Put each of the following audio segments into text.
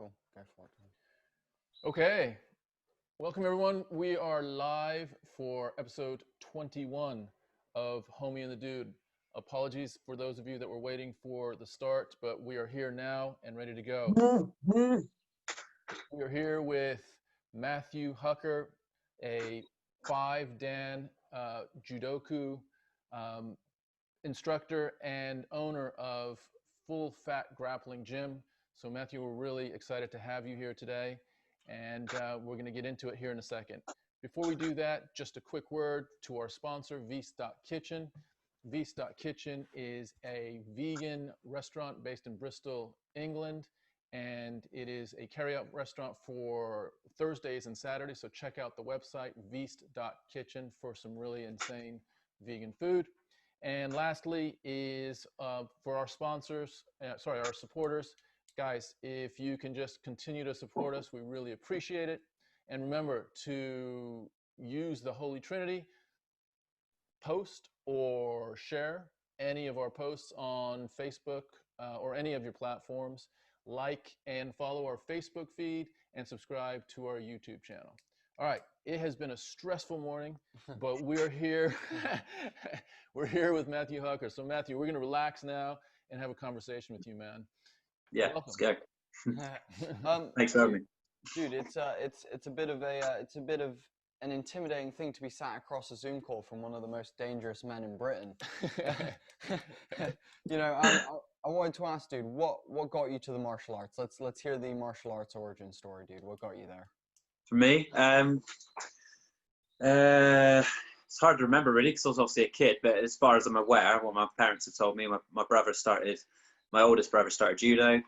Cool. Go for it. Okay. Welcome, everyone. We are live for episode 21 of Homie and the Dude. Apologies for those of you that were waiting for the start, but we are here now and ready to go. We are here with Matthew Hucker, a 5-Dan Judoku instructor and owner of Full Fat Grappling Gym. So Matthew, we're really excited to have you here today, and we're going to get into it here in a second. Before we do that, just a quick word to our sponsor, Vitkin. Vitkin is a vegan restaurant based in Bristol, England, and it is a carry-out restaurant for Thursdays and Saturdays. So check out the website, vitkin, for some really insane vegan food. And lastly is for our sponsors, our supporters. Guys, if you can just continue to support us, we really appreciate it. And remember to use the Holy Trinity, post or share any of our posts on Facebook or any of your platforms. Like and follow our Facebook feed and subscribe to our YouTube channel. All right, it has been a stressful morning, but we're here. We're here with Matthew Hucker. So Matthew, we're going to relax now and have a conversation with you, man. Yeah, Welcome. let's go. Thanks for having me. Dude, it's a bit of an intimidating thing to be sat across a Zoom call from one of the most dangerous men in Britain. You know, I wanted to ask, dude, what got you to the martial arts? Let's hear the martial arts origin story, dude. What got you there? For me, it's hard to remember really because I was obviously a kid. But as far as I'm aware, what my parents have told me, my oldest brother started judo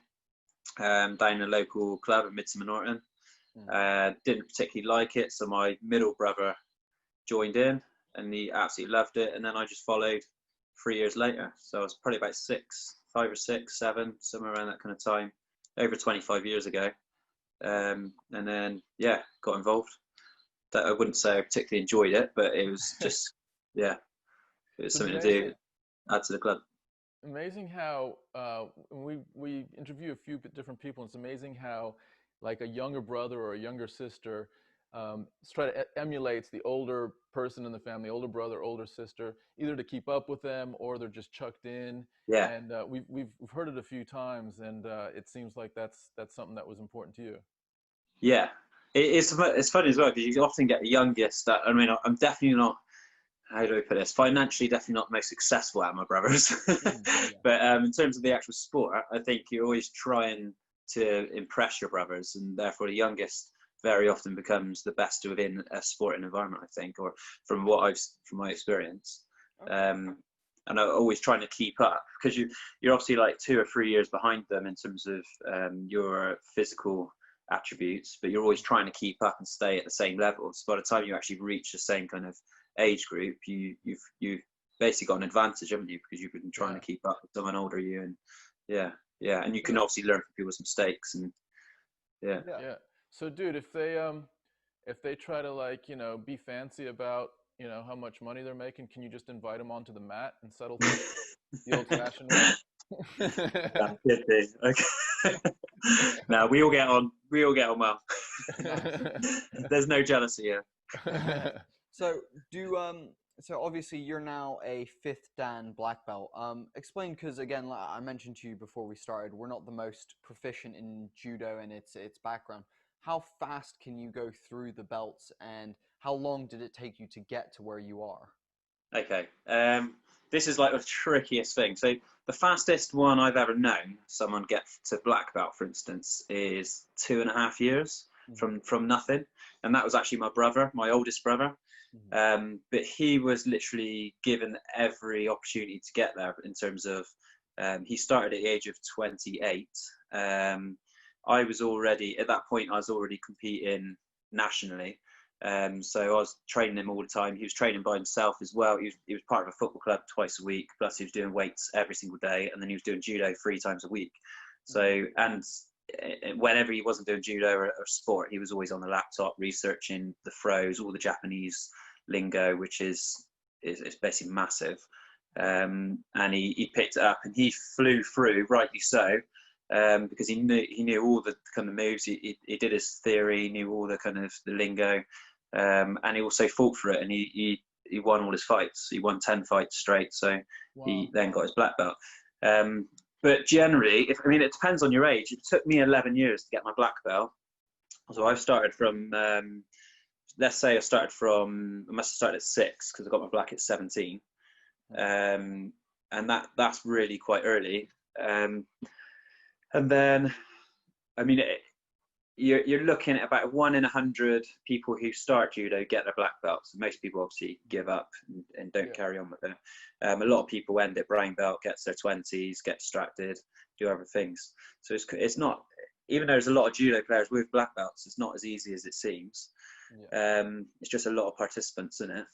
down in a local club at Midsummer Norton. Didn't particularly like it, so my middle brother joined in, and he absolutely loved it. And then I just followed 3 years later. So I was probably about 5 or 6, 7, somewhere around that kind of time, over 25 years ago. And then, yeah, got involved. That I wouldn't say I particularly enjoyed it, but it was just, yeah, it was something to do, add to the club. Amazing how we interview a few different people. And it's amazing how, like, a younger brother or a younger sister emulates the older person in the family, older brother, older sister, either to keep up with them or they're just chucked in. Yeah. And we've heard it a few times, and it seems like that's something that was important to you. Yeah, it's funny as well because you often get the youngest. I mean, I'm definitely not. How do I put this? Financially, definitely not the most successful out of my brothers. But in terms of the actual sport, I think you're always trying to impress your brothers, and therefore the youngest very often becomes the best within a sporting environment, I think, or from my experience. And I'm always trying to keep up because you're obviously like 2 or 3 years behind them in terms of your physical attributes, but you're always trying to keep up and stay at the same level. So by the time you actually reach the same kind of age group, you've basically got an advantage, haven't you? Because you've been trying to keep up with someone older than you, and and you can obviously learn from people's mistakes, and yeah. So, dude, if they try to, like, you know, be fancy about, you know, how much money they're making, can you just invite them onto the mat and settle things the old-fashioned way? That could be. Okay. No, we all get on well. There's no jealousy here. So so obviously you're now a 5th Dan black belt. Explain, because again, like I mentioned to you before we started, we're not the most proficient in judo and its background. How fast can you go through the belts, and how long did it take you to get to where you are? Okay. This is like the trickiest thing. So the fastest one I've ever known someone get to black belt, for instance, is 2.5 years from nothing. And that was actually my brother, my oldest brother. But he was literally given every opportunity to get there in terms of, he started at the age of 28. I was already, at that point, I was already competing nationally. So I was training him all the time. He was training by himself as well. He was part of a football club twice a week, plus he was doing weights every single day, and then he was doing judo 3 times a week. So, and whenever he wasn't doing judo or sport, he was always on the laptop researching the throws, all the Japanese lingo, which is basically massive. And he picked it up, and he flew through, rightly so, because he knew all the kind of moves. He did his theory, he knew all the kind of the lingo, and he also fought for it, and he won all his fights. He won 10 fights straight, so Wow. he then got his black belt. But generally, it depends on your age. It took me 11 years to get my black belt. So I started from, let's say I must have started at 6 because I got my black at 17. And that's really quite early. And then, you're looking at about 1 in 100 people who start judo get their black belts. Most people obviously give up and don't carry on with it. A lot of people end at brown belt, gets their 20s, get distracted, do other things. So it's not, even though there's a lot of judo players with black belts, it's not as easy as it seems. It's just a lot of participants in it.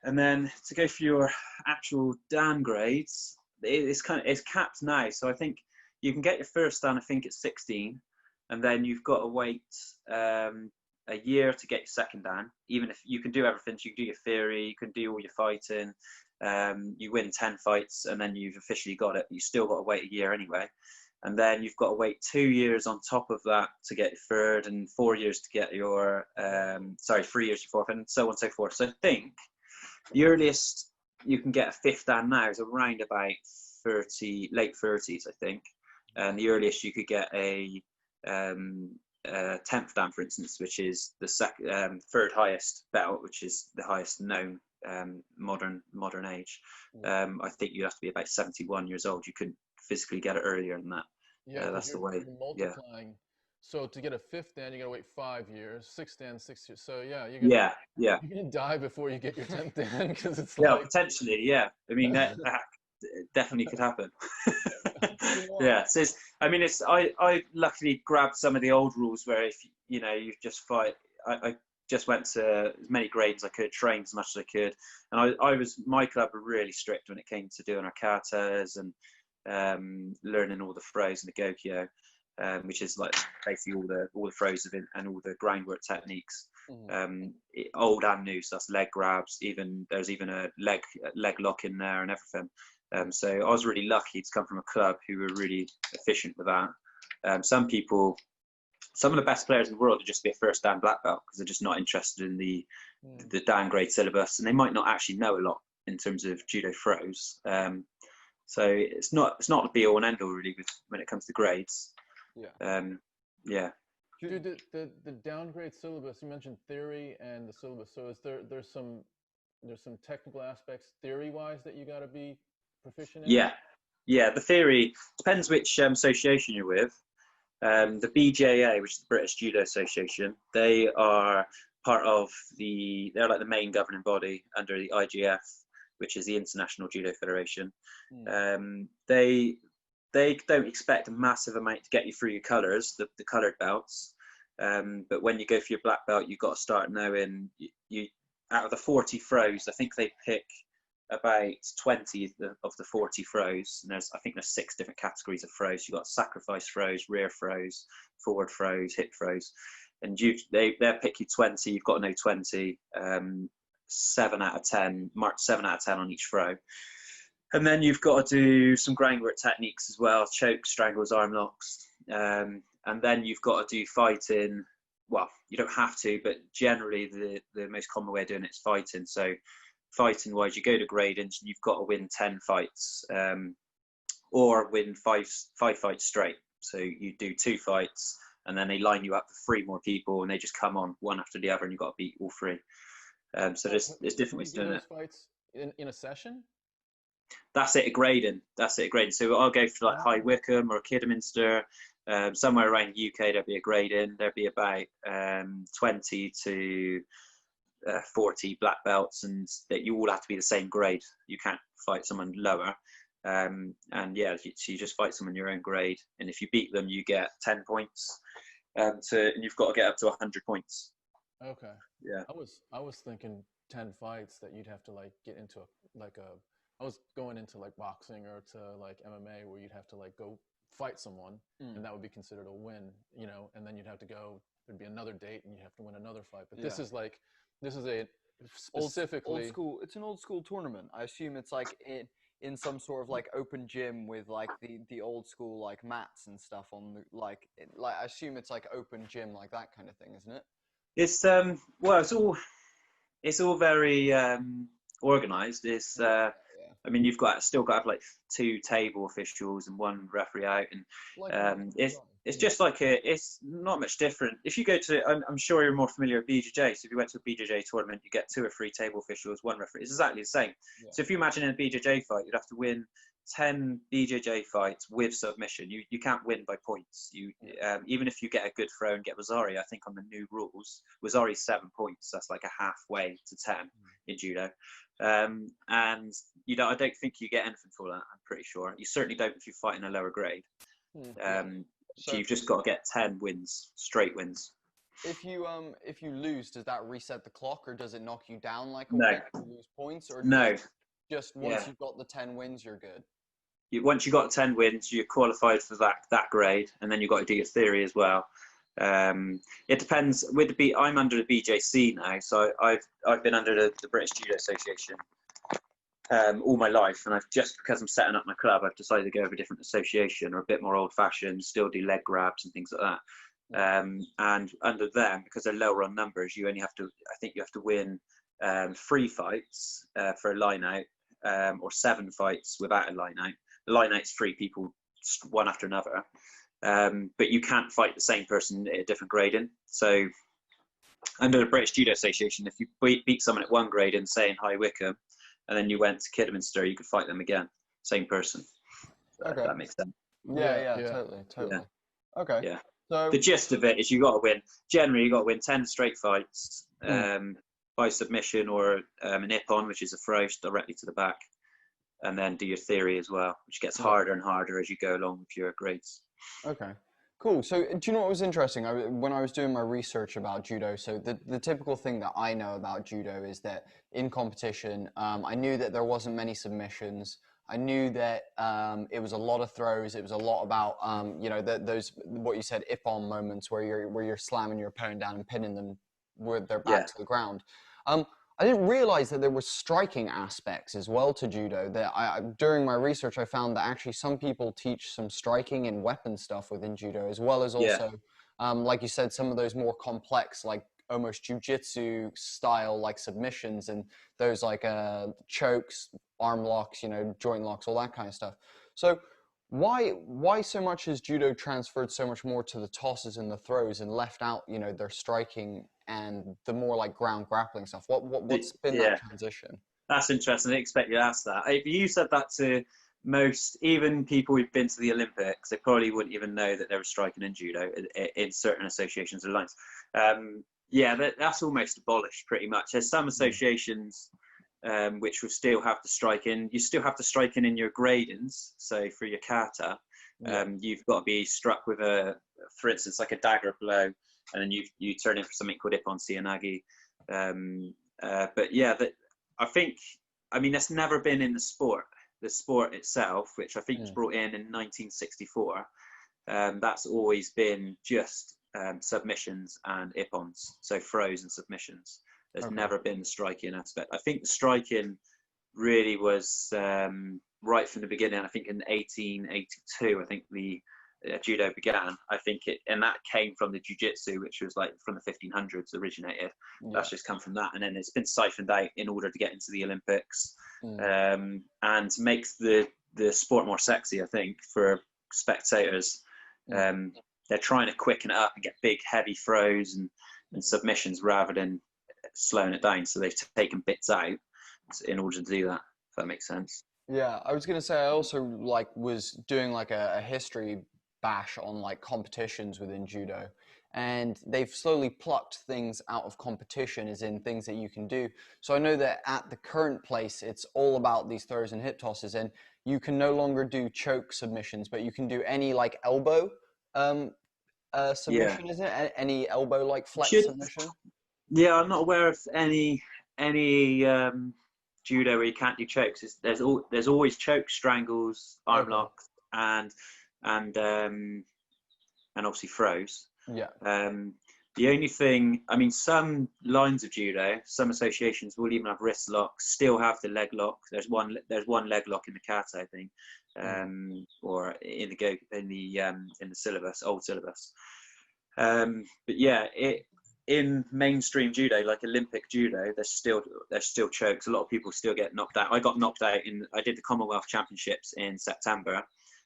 And then to go for your actual Dan grades, it's capped now. So I think you can get your first Dan, I think, at 16. And then you've got to wait a year to get your second Dan. Even if you can do everything, so you can do your theory, you can do all your fighting, you win 10 fights, and then you've officially got it. But you still got to wait a year anyway. And then you've got to wait 2 years on top of that to get your third, and 4 years to get your 3 years to fourth, and so on and so forth. So I think the earliest you can get a fifth Dan now is around about late 30s, I think. And the earliest you could get a 10th Dan, for instance, which is the third highest belt, which is the highest known modern age. I think you have to be about 71 years old. You couldn't physically get it earlier than that. That's the way. You're multiplying. So to get a fifth Dan, you got to wait 5 years. Sixth Dan, 6 years. So you're gonna die before you get your 10th Dan, because it's potentially, yeah. That definitely could happen. So I luckily grabbed some of the old rules where if you just fight. I just went to as many grades as I could, trained as much as I could, and my club were really strict when it came to doing our katas and learning all the throws and the gokyo, which is like basically all the throws and all the groundwork techniques. Old and new, so that's leg grabs. There's even a leg lock in there and everything. So I was really lucky to come from a club who were really efficient with that. Some of the best players in the world are just be a first Dan black belt because they're just not interested in the Dan grade syllabus, and they might not actually know a lot in terms of judo throws. So it's not the be all and end all really when it comes to grades. Dude, the downgrade syllabus, you mentioned theory and the syllabus. So is there's some technical aspects theory wise that you got to be proficient in? Yeah. The theory depends which association you're with. The BJA, which is the British Judo Association, they are they're like the main governing body under the IGF, which is the International Judo Federation. They don't expect a massive amount to get you through your colours, the coloured belts. But when you go for your black belt, you've got to start knowing you out of the 40 throws, I think they pick about 20 of the 40 throws. And I think there's 6 different categories of throws. You've got sacrifice throws, rear throws, forward throws, hip throws. And they'll pick you 20, you've got to know 20, 7 out of 10, mark 7 out of 10 on each throw. And then you've got to do some groundwork techniques as well, choke, strangles, arm locks. And then you've got to do fighting. Well, you don't have to, but generally the most common way of doing it is fighting. So fighting wise, you go to grading, you've got to win 10 fights or win five fights straight. So you do 2 fights and then they line you up for 3 more people and they just come on one after the other and you've got to beat all 3. So there's different ways of doing it. Fights in a session? That's it, grading. So I'll go for like High Wycombe or Kidderminster, somewhere around the UK. There'll be a grading. There'll be about 20 to 40 black belts, and that you all have to be the same grade. You can't fight someone lower. And so you just fight someone your own grade, and if you beat them, you get 10 points. And you've got to get up to 100 points. Okay. Yeah. I was thinking 10 fights that you'd have to like get into I was going into like boxing or to like MMA where you'd have to like go fight someone and that would be considered a win, and then you'd have to go, there'd be another date and you'd have to win another fight. But this is a specifically old school. It's an old school tournament. I assume it's like in some sort of like open gym with like the old school like mats and stuff on the like I assume it's like open gym like that kind of thing, isn't it? It's well, it's all very organized. It's Yeah, yeah. I mean, you've still got to have like 2 table officials and 1 referee out, and Like in it's just like it's not much different. If you go to, I'm sure you're more familiar with BJJ. So if you went to a BJJ tournament, you get 2 or 3 table officials, 1 referee. It's exactly the same. Yeah. So if you imagine in a BJJ fight, you'd have to win 10 BJJ fights with submission. You can't win by points. Even if you get a good throw and get Wazari, I think on the new rules, Wazari's 7 points. That's like a halfway to 10 in judo. And I don't think you get anything for that. I'm pretty sure you certainly don't if you fight in a lower grade. So you've just got to get 10 wins, straight wins. If you lose, does that reset the clock, or does it knock you down like a No. week to lose points, or No. just once you've got the 10 wins, you're good? Once you got 10 wins, you're qualified for that grade, and then you've got to do your theory as well. It depends. I'm under the BJC now, so I've been under the British Judo Association all my life, and just because I'm setting up my club, I've decided to go with a different association or a bit more old-fashioned, still do leg grabs and things like that. And under them, because they're lower on numbers, you only have to. I think you have to win 3 fights for a line out, or 7 fights without a line out. The line out's 3 people, one after another. But you can't fight the same person at a different grading. So under the British Judo Association, if you beat someone at 1 grade in, say, in High Wycombe, and then you went to Kidderminster, you could fight them again, same person. Okay. If that makes sense. Yeah, totally. Yeah. Okay. Yeah. So the gist of it is you got to win. Generally, you got to win 10 straight fights by submission or an ippon, which is a throw directly to the back, and then do your theory as well, which gets harder and harder as you go along with your grades. Okay, cool. So do you know what was interesting? When I was doing my research about judo, so the typical thing that I know about judo is that in competition, I knew that there wasn't many submissions. I knew that it was a lot of throws. It was a lot about those what you said, ippon moments where you're slamming your opponent down and pinning them with their back to the ground. I didn't realize that there were striking aspects as well to judo. That during my research, I found that actually some people teach some striking and weapon stuff within judo, as well as also, like you said, some of those more complex, like almost jujitsu style, like submissions and those like chokes, arm locks, joint locks, all that kind of stuff. So why so much has judo transferred so much more to the tosses and the throws and left out, their striking and the more like ground grappling stuff? What's been that transition? That's interesting. I didn't expect you to ask that. If you said that to most, even people who've been to the Olympics, they probably wouldn't even know that there was striking in judo in certain associations or lines. That's almost abolished pretty much. There's some associations which will still have the striking. You still have the striking in your gradings. So for your kata, you've got to be struck with for instance, like a dagger blow, and then you turn in for something called ippon seoinage. I think, that's never been in the sport itself, which I think was brought in 1964. That's always been just submissions and ippons, so throws and submissions. There's never been the striking aspect. I think the striking really was right from the beginning. I think in 1882, I think the judo began. I think and that came from the jiu-jitsu, which was like from the 1500s originated. That's just come from that, and then it's been siphoned out in order to get into the Olympics and makes the sport more sexy, I think, for spectators. They're trying to quicken it up and get big heavy throws and submissions rather than slowing it down, so they've taken bits out in order to do that, if that makes sense. Yeah, I was gonna say I also was doing like a history bash on like competitions within judo, and they've slowly plucked things out of competition, as in things that you can do. So I know that at the current place it's all about these throws and hip tosses, and you can no longer do choke submissions, but you can do any like elbow submission, isn't it? Any elbow like flex submission? Yeah, I'm not aware of any judo where you can't do chokes. There's always chokes, strangles, arm locks, and obviously throws. The only thing, I mean, some lines of judo, some associations will even have wrist locks, still have the leg lock. There's one leg lock in the kata, I think, or in the syllabus, old syllabus. But yeah, in mainstream judo, like Olympic judo, there's still chokes. A lot of people still get knocked out. I got knocked out I did the Commonwealth Championships in September.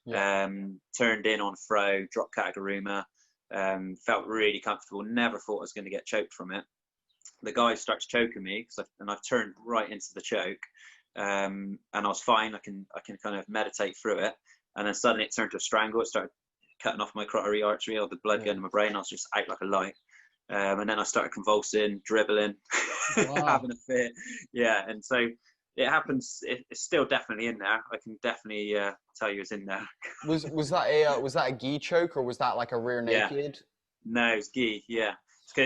Turned in on throw, dropped Kataguruma. Felt really comfortable. Never thought I was going to get choked from it. The guy starts choking me, and I've turned right into the choke, and I was fine. I can kind of meditate through it, and then suddenly it turned to a strangle. It started cutting off my carotid artery, all the blood going to my brain. I was just out like a light, and then I started convulsing, dribbling, having a fit. Yeah, and so it happens. It's still definitely in there. I can definitely tell you it's in there. Was that a gi choke, or was that like a rear naked? No, it's gi. Yeah.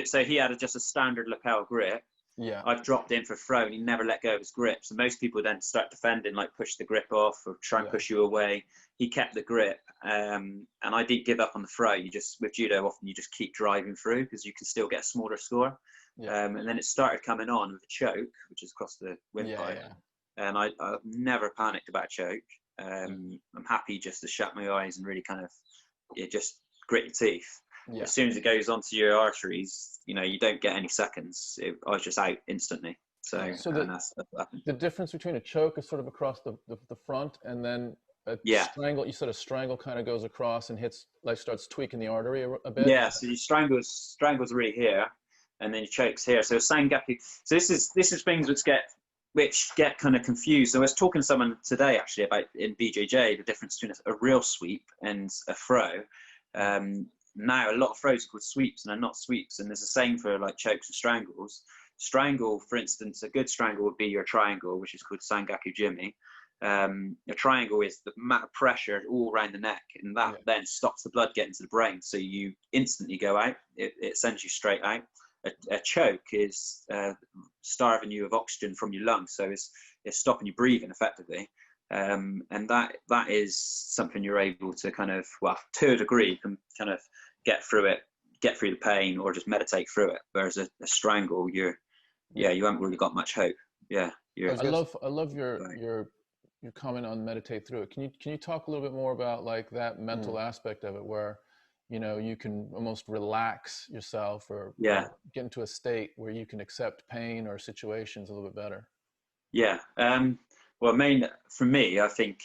So he had just a standard lapel grip. Yeah. I've dropped in for throw, and he never let go of his grip. So most people then start defending, like push the grip off or try and push you away. He kept the grip, and I didn't give up on the throw. With judo, often you just keep driving through because you can still get a smaller score. And then it started coming on with a choke, which is across the windpipe. And I've never panicked about a choke. I'm happy just to shut my eyes and really kind of just grit your teeth. As soon as it goes onto your arteries, you don't get any seconds. I was just out instantly. So that's the difference between a choke is sort of across the front, and then a strangle. You said a strangle kind of goes across and starts tweaking the artery a bit. Yeah. So your strangles really here, and then your choke's here. So sangaku. So this is things which get kind of confused. So I was talking to someone today actually about in BJJ the difference between a real sweep and a throw. Now a lot of throws are called sweeps and they're not sweeps, and there's the same for like chokes and strangles. Strangle, for instance, a good strangle would be your triangle, which is called sangaku jimi. A triangle is the amount of pressure all around the neck, and that then stops the blood getting to the brain, so you instantly go out. It sends you straight out. A choke is starving you of oxygen from your lungs, so it's stopping you breathing effectively. And that is something you're able to kind of, to a degree, you can kind of get through the pain or just meditate through it. Whereas a strangle, you haven't really got much hope. I love your comment on meditate through it. Can you talk a little bit more about like that mental aspect of it, where you can almost relax yourself or get into a state where you can accept pain or situations a little bit better? Well, for me, I think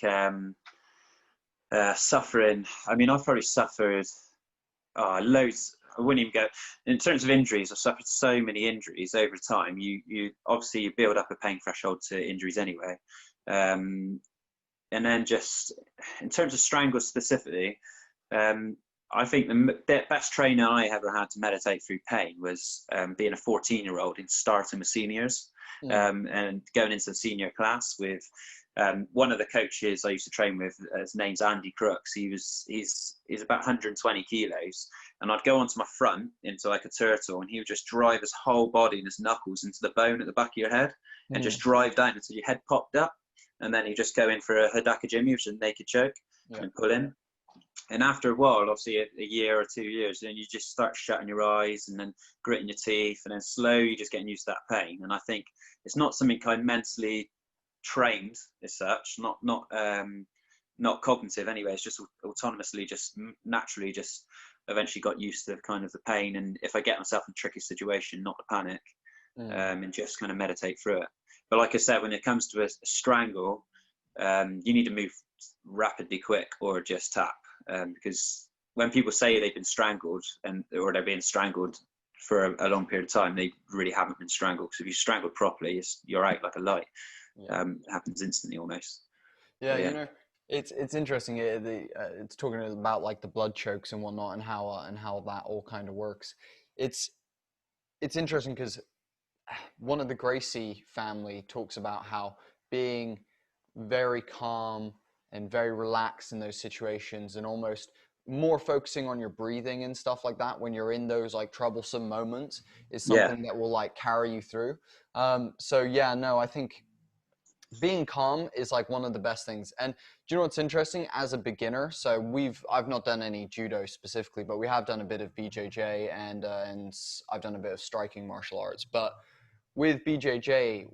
suffering. I mean, I've probably suffered loads. I wouldn't even go in terms of injuries. I've suffered so many injuries over time. You obviously you build up a pain threshold to injuries anyway, and then just in terms of strangles specifically, I think the best training I ever had to meditate through pain was being a 14-year-old and starting with seniors. And going into the senior class with one of the coaches I used to train with. His name's Andy Crooks. He's about 120 kilos, and I'd go onto my front into like a turtle, and he would just drive his whole body and his knuckles into the bone at the back of your head, and just drive down until your head popped up, and then you just go in for a Hidaka Jimi, which is a naked choke, and pull in. And after a while, obviously a year or 2 years, then you just start shutting your eyes and then gritting your teeth, and then slowly just getting used to that pain. And I think it's not something I mentally trained as such, not cognitive anyway. It's just autonomously, just naturally, just eventually got used to kind of the pain. And if I get myself in a tricky situation, not to panic, and just kind of meditate through it. But like I said, when it comes to a strangle, you need to move rapidly quick or just tap. Because when people say they've been strangled or they're being strangled for a long period of time, they really haven't been strangled. Because if you're strangled properly, you're out like a light. It happens instantly almost. It's interesting. It's talking about like the blood chokes and whatnot, and how that all kind of works. It's interesting because one of the Gracie family talks about how being very calm and very relaxed in those situations, and almost more focusing on your breathing and stuff like that when you're in those like troublesome moments is something that will like carry you through. I think being calm is like one of the best things. And do you know what's interesting? As a beginner, so I've not done any judo specifically, but we have done a bit of BJJ and I've done a bit of striking martial arts. But with BJJ,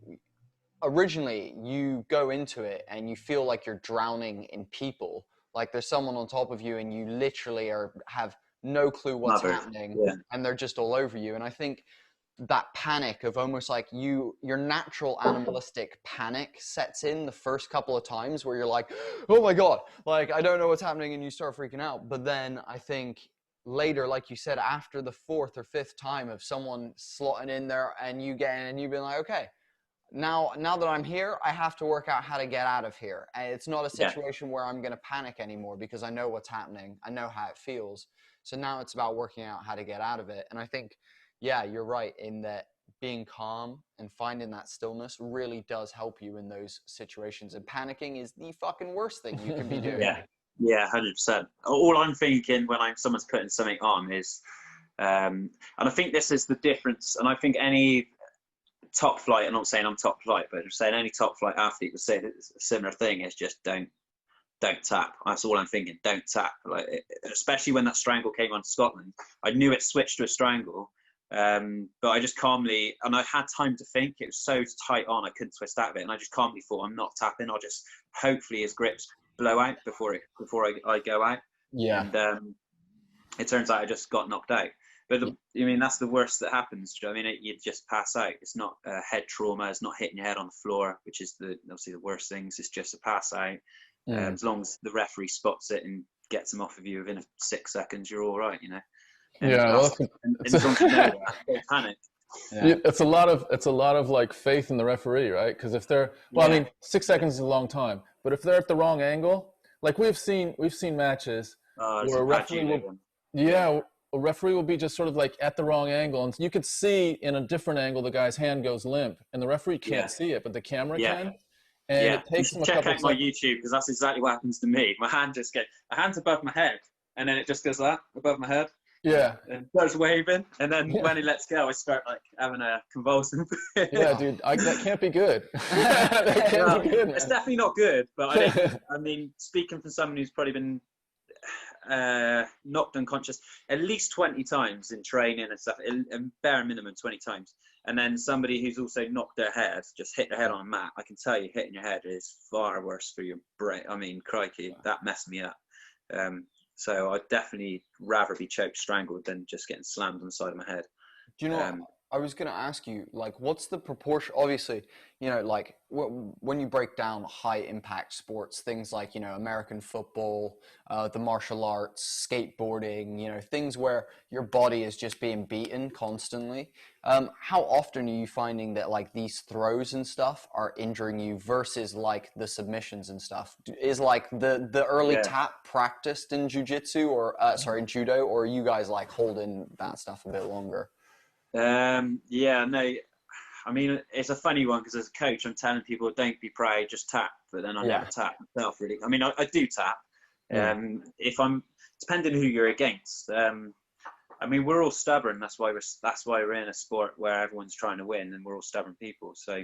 originally you go into it and you feel like you're drowning in people. Like there's someone on top of you and you literally have no clue what's happening, Yeah. and they're just all over you. And I think that panic of almost like your natural animalistic panic sets in the first couple of times where you're like, oh my God, like I don't know what's happening, and you start freaking out. But then I think later, like you said, after the fourth or fifth time of someone slotting in there and you get in and you've been like, okay, now that I'm here, I have to work out how to get out of here. And it's not a situation where I'm going to panic anymore because I know what's happening. I know how it feels. So now it's about working out how to get out of it. And I think, yeah, you're right in that being calm and finding that stillness really does help you in those situations. And panicking is the fucking worst thing you can be doing. Yeah, 100%. All I'm thinking when someone's putting something on is, and I think this is the difference. And I think any top flight, I'm not saying I'm top flight, but I'm saying any top flight athlete would say a similar thing, is just don't tap. That's all I'm thinking. Don't tap. Like, especially when that strangle came on Scotland, I knew it switched to a strangle, but I just calmly, and I had time to think. It was so tight on, I couldn't twist out of it, and I just calmly thought, I'm not tapping. I'll just hopefully his grips blow out before I go out. Yeah. And it turns out I just got knocked out. But I mean, that's the worst that happens. I mean, you just pass out. It's not head trauma. It's not hitting your head on the floor, which is obviously the worst things. It's just a pass out. As long as the referee spots it and gets him off of you within 6 seconds, you're all right, you know. And as long as you know that, don't panic. Yeah. It's a lot of like faith in the referee, right? Because if they're I mean, 6 seconds is a long time, but if they're at the wrong angle, like we've seen matches where a referee a referee will be just sort of like at the wrong angle, and you could see in a different angle the guy's hand goes limp, and the referee can't see it, but the camera can. And it takes them a couple check out my YouTube, because that's exactly what happens to me. My hand's above my head, and then it just goes like that, above my head. Yeah. And starts waving, and then when he lets go, I start like having a convulsion. Yeah, dude, that can't be good. That can't be good, man. It's definitely not good, but I mean, speaking from someone who's probably been knocked unconscious at least 20 times in training and stuff, and bare minimum 20 times, and then somebody who's also knocked their head, just hit their head on a mat, I can tell you hitting your head is far worse for your brain. I mean, crikey, that messed me up. So I'd definitely rather be choked, strangled than just getting slammed on the side of my head. Do you know I was going to ask you, like, what's the proportion? Obviously, you know, like when you break down high impact sports, things like, you know, American football, the martial arts, skateboarding, you know, things where your body is just being beaten constantly. How often are you finding that like these throws and stuff are injuring you versus like the submissions and stuff? Is like the early tap practiced in jiu-jitsu or in judo, or are you guys like holding that stuff a bit longer? No, I mean, it's a funny one, because as a coach, I'm telling people, don't be proud, just tap. But then I never tap myself, really. I mean, I do tap. If I'm, depending who you're against. I mean, we're all stubborn. That's why we're in a sport where everyone's trying to win, and we're all stubborn people. So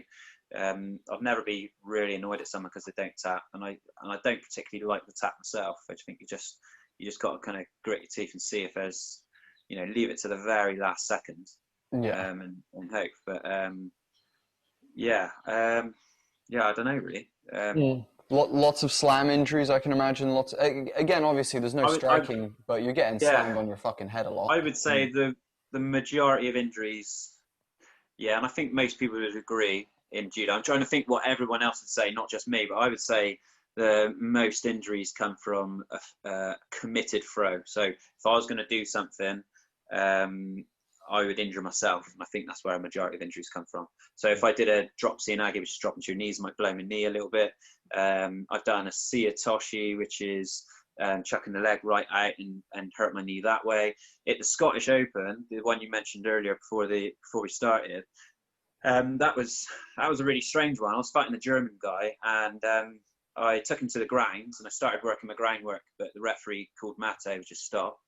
I've never been really annoyed at someone because they don't tap, and I don't particularly like the tap myself. I just think you just got to kind of grit your teeth and see if there's, you know, leave it to the very last second. And hope, but I don't know, really. Lots of slam injuries, I can imagine. Lots. Again, obviously, there's no striking, but you're getting slammed on your fucking head a lot. I would say the majority of injuries, and I think most people would agree in judo. I'm trying to think what everyone else would say, not just me, but I would say the most injuries come from a committed throw. So if I was going to do something, I would injure myself, and I think that's where a majority of injuries come from. So if I did a drop Sianagi, which is dropping to your knees, I might blow my knee a little bit. I've done a Siatoshi, which is chucking the leg right out and hurt my knee that way. At the Scottish Open, the one you mentioned earlier before we started, that was a really strange one. I was fighting a German guy, and I took him to the ground, and I started working my groundwork, but the referee called Mate, which just stop.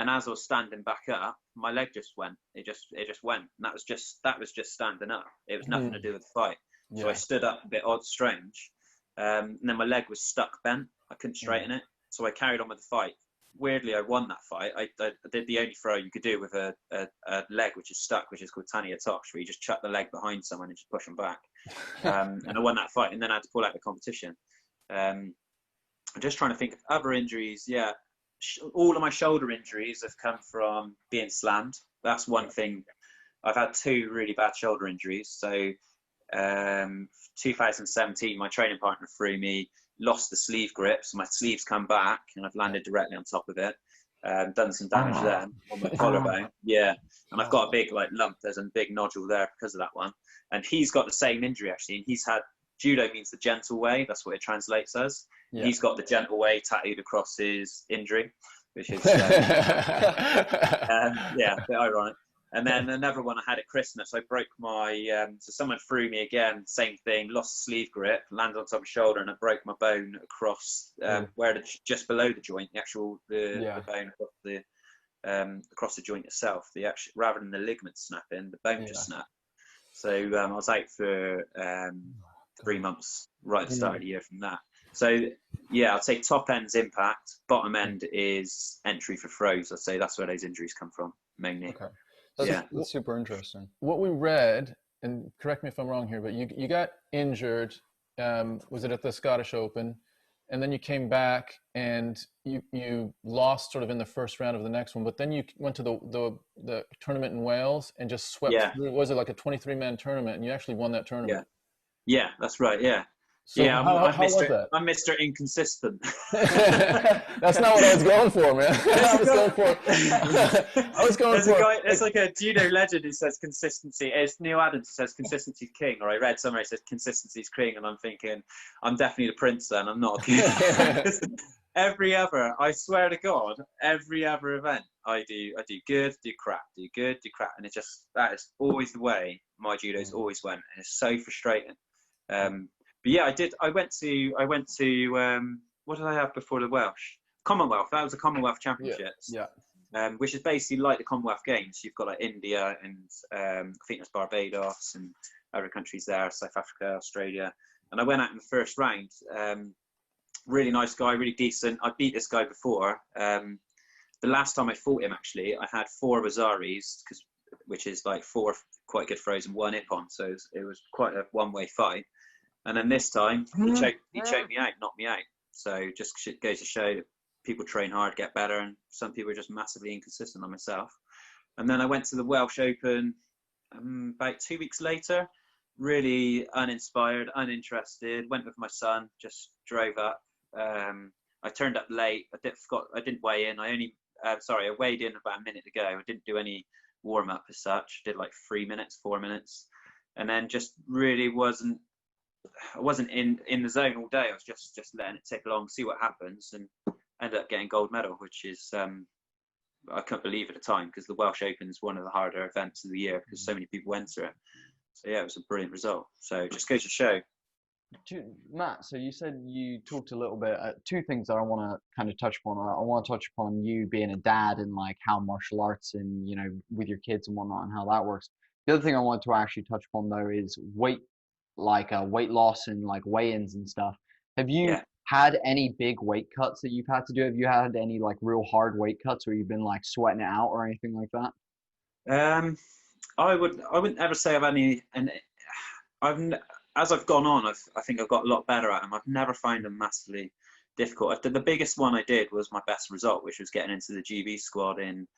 And as I was standing back up, my leg just went. It just went. And that was just standing up. It was nothing to do with the fight. So I stood up a bit odd, strange. And then my leg was stuck bent. I couldn't straighten it. So I carried on with the fight. Weirdly, I won that fight. I did the only throw you could do with a leg which is stuck, which is called Tanya Tosh, where you just chuck the leg behind someone and just push them back. And I won that fight, and then I had to pull out the competition. I'm just trying to think of other injuries. Yeah, all of my shoulder injuries have come from being slammed. That's one thing. I've had 2 really bad shoulder injuries. So 2017, my training partner threw me, lost the sleeve grip, so my sleeve's come back, and I've landed directly on top of it. Done some damage there on my collarbone. Yeah, and I've got a big lump. There's a big nodule there because of that one. And he's got the same injury actually. And he's had, judo means the gentle way. That's what it translates as. Yeah. He's got the gentle way tattooed across his injury, which is yeah, a bit ironic. And then another one I had at Christmas, I broke my, so someone threw me again, same thing, lost sleeve grip, landed on top of my shoulder, and I broke my bone across where just below the joint, the actual the bone across the joint itself. The actual, rather than the ligament snapping, the bone just snapped. So I was out for 3 months right at the start of the year from that. So yeah, I'd say top end's impact, bottom end is entry for throws. I'd say that's where those injuries come from mainly. Okay. That's super interesting. What we read, and correct me if I'm wrong here, but you got injured, was it at the Scottish Open? And then you came back and you lost sort of in the first round of the next one, but then you went to the tournament in Wales and just swept through. Was it like a 23-man tournament, and you actually won that tournament? Yeah, that's right, yeah. So yeah, how was that? I'm Mr. Inconsistent. That's not what I was going for, man. There's like a judo legend who says consistency. It's Neil Adams who says consistency's king, or I read somewhere it says consistency's king, and I'm thinking, I'm definitely the prince then, I'm not a king. I swear to God, every other event I do good, do crap, do good, do crap. And that is always the way my judo's always went. And it's so frustrating. But yeah, I went to what did I have before the Welsh? Commonwealth. That was the Commonwealth Championships. Yeah. Which is basically like the Commonwealth Games. You've got like India and I think there's Barbados and other countries there, South Africa, Australia. And I went out in the first round. Really nice guy, really decent. I beat this guy before. The last time I fought him, actually, I had 4 Wazaris, which is like 4 quite good throws and 1 Ippon. So it was quite a one-way fight. And then this time, he choked me out, knocked me out. So just goes to show that people train hard, get better, and some people are just massively inconsistent, like myself. And then I went to the Welsh Open about 2 weeks later, really uninspired, uninterested, went with my son, just drove up. I turned up late. I didn't weigh in. I weighed in about a minute ago. I didn't do any warm-up as such. Did like 3 minutes, 4 minutes. And then just really I wasn't in the zone all day. I was just letting it tick along, see what happens, and ended up getting gold medal, which is I couldn't believe at the time, because the Welsh Open is one of the harder events of the year because so many people enter it. So yeah, it was a brilliant result. So it just goes to show. Matt, so you said you talked a little bit, 2 things that I want to kind of touch upon. I want to touch upon you being a dad and like how martial arts and, you know, with your kids and whatnot and how that works. The other thing I want to actually touch upon though is weight loss and like weigh-ins and stuff. Have you had any big weight cuts that you've had to do? Have you had any like real hard weight cuts where you've been like sweating it out or anything like that? I wouldn't ever say I've had any, and as I've gone on, I think I've got a lot better at them. I've never found them massively difficult. The biggest one I did was my best result, which was getting into the GB squad in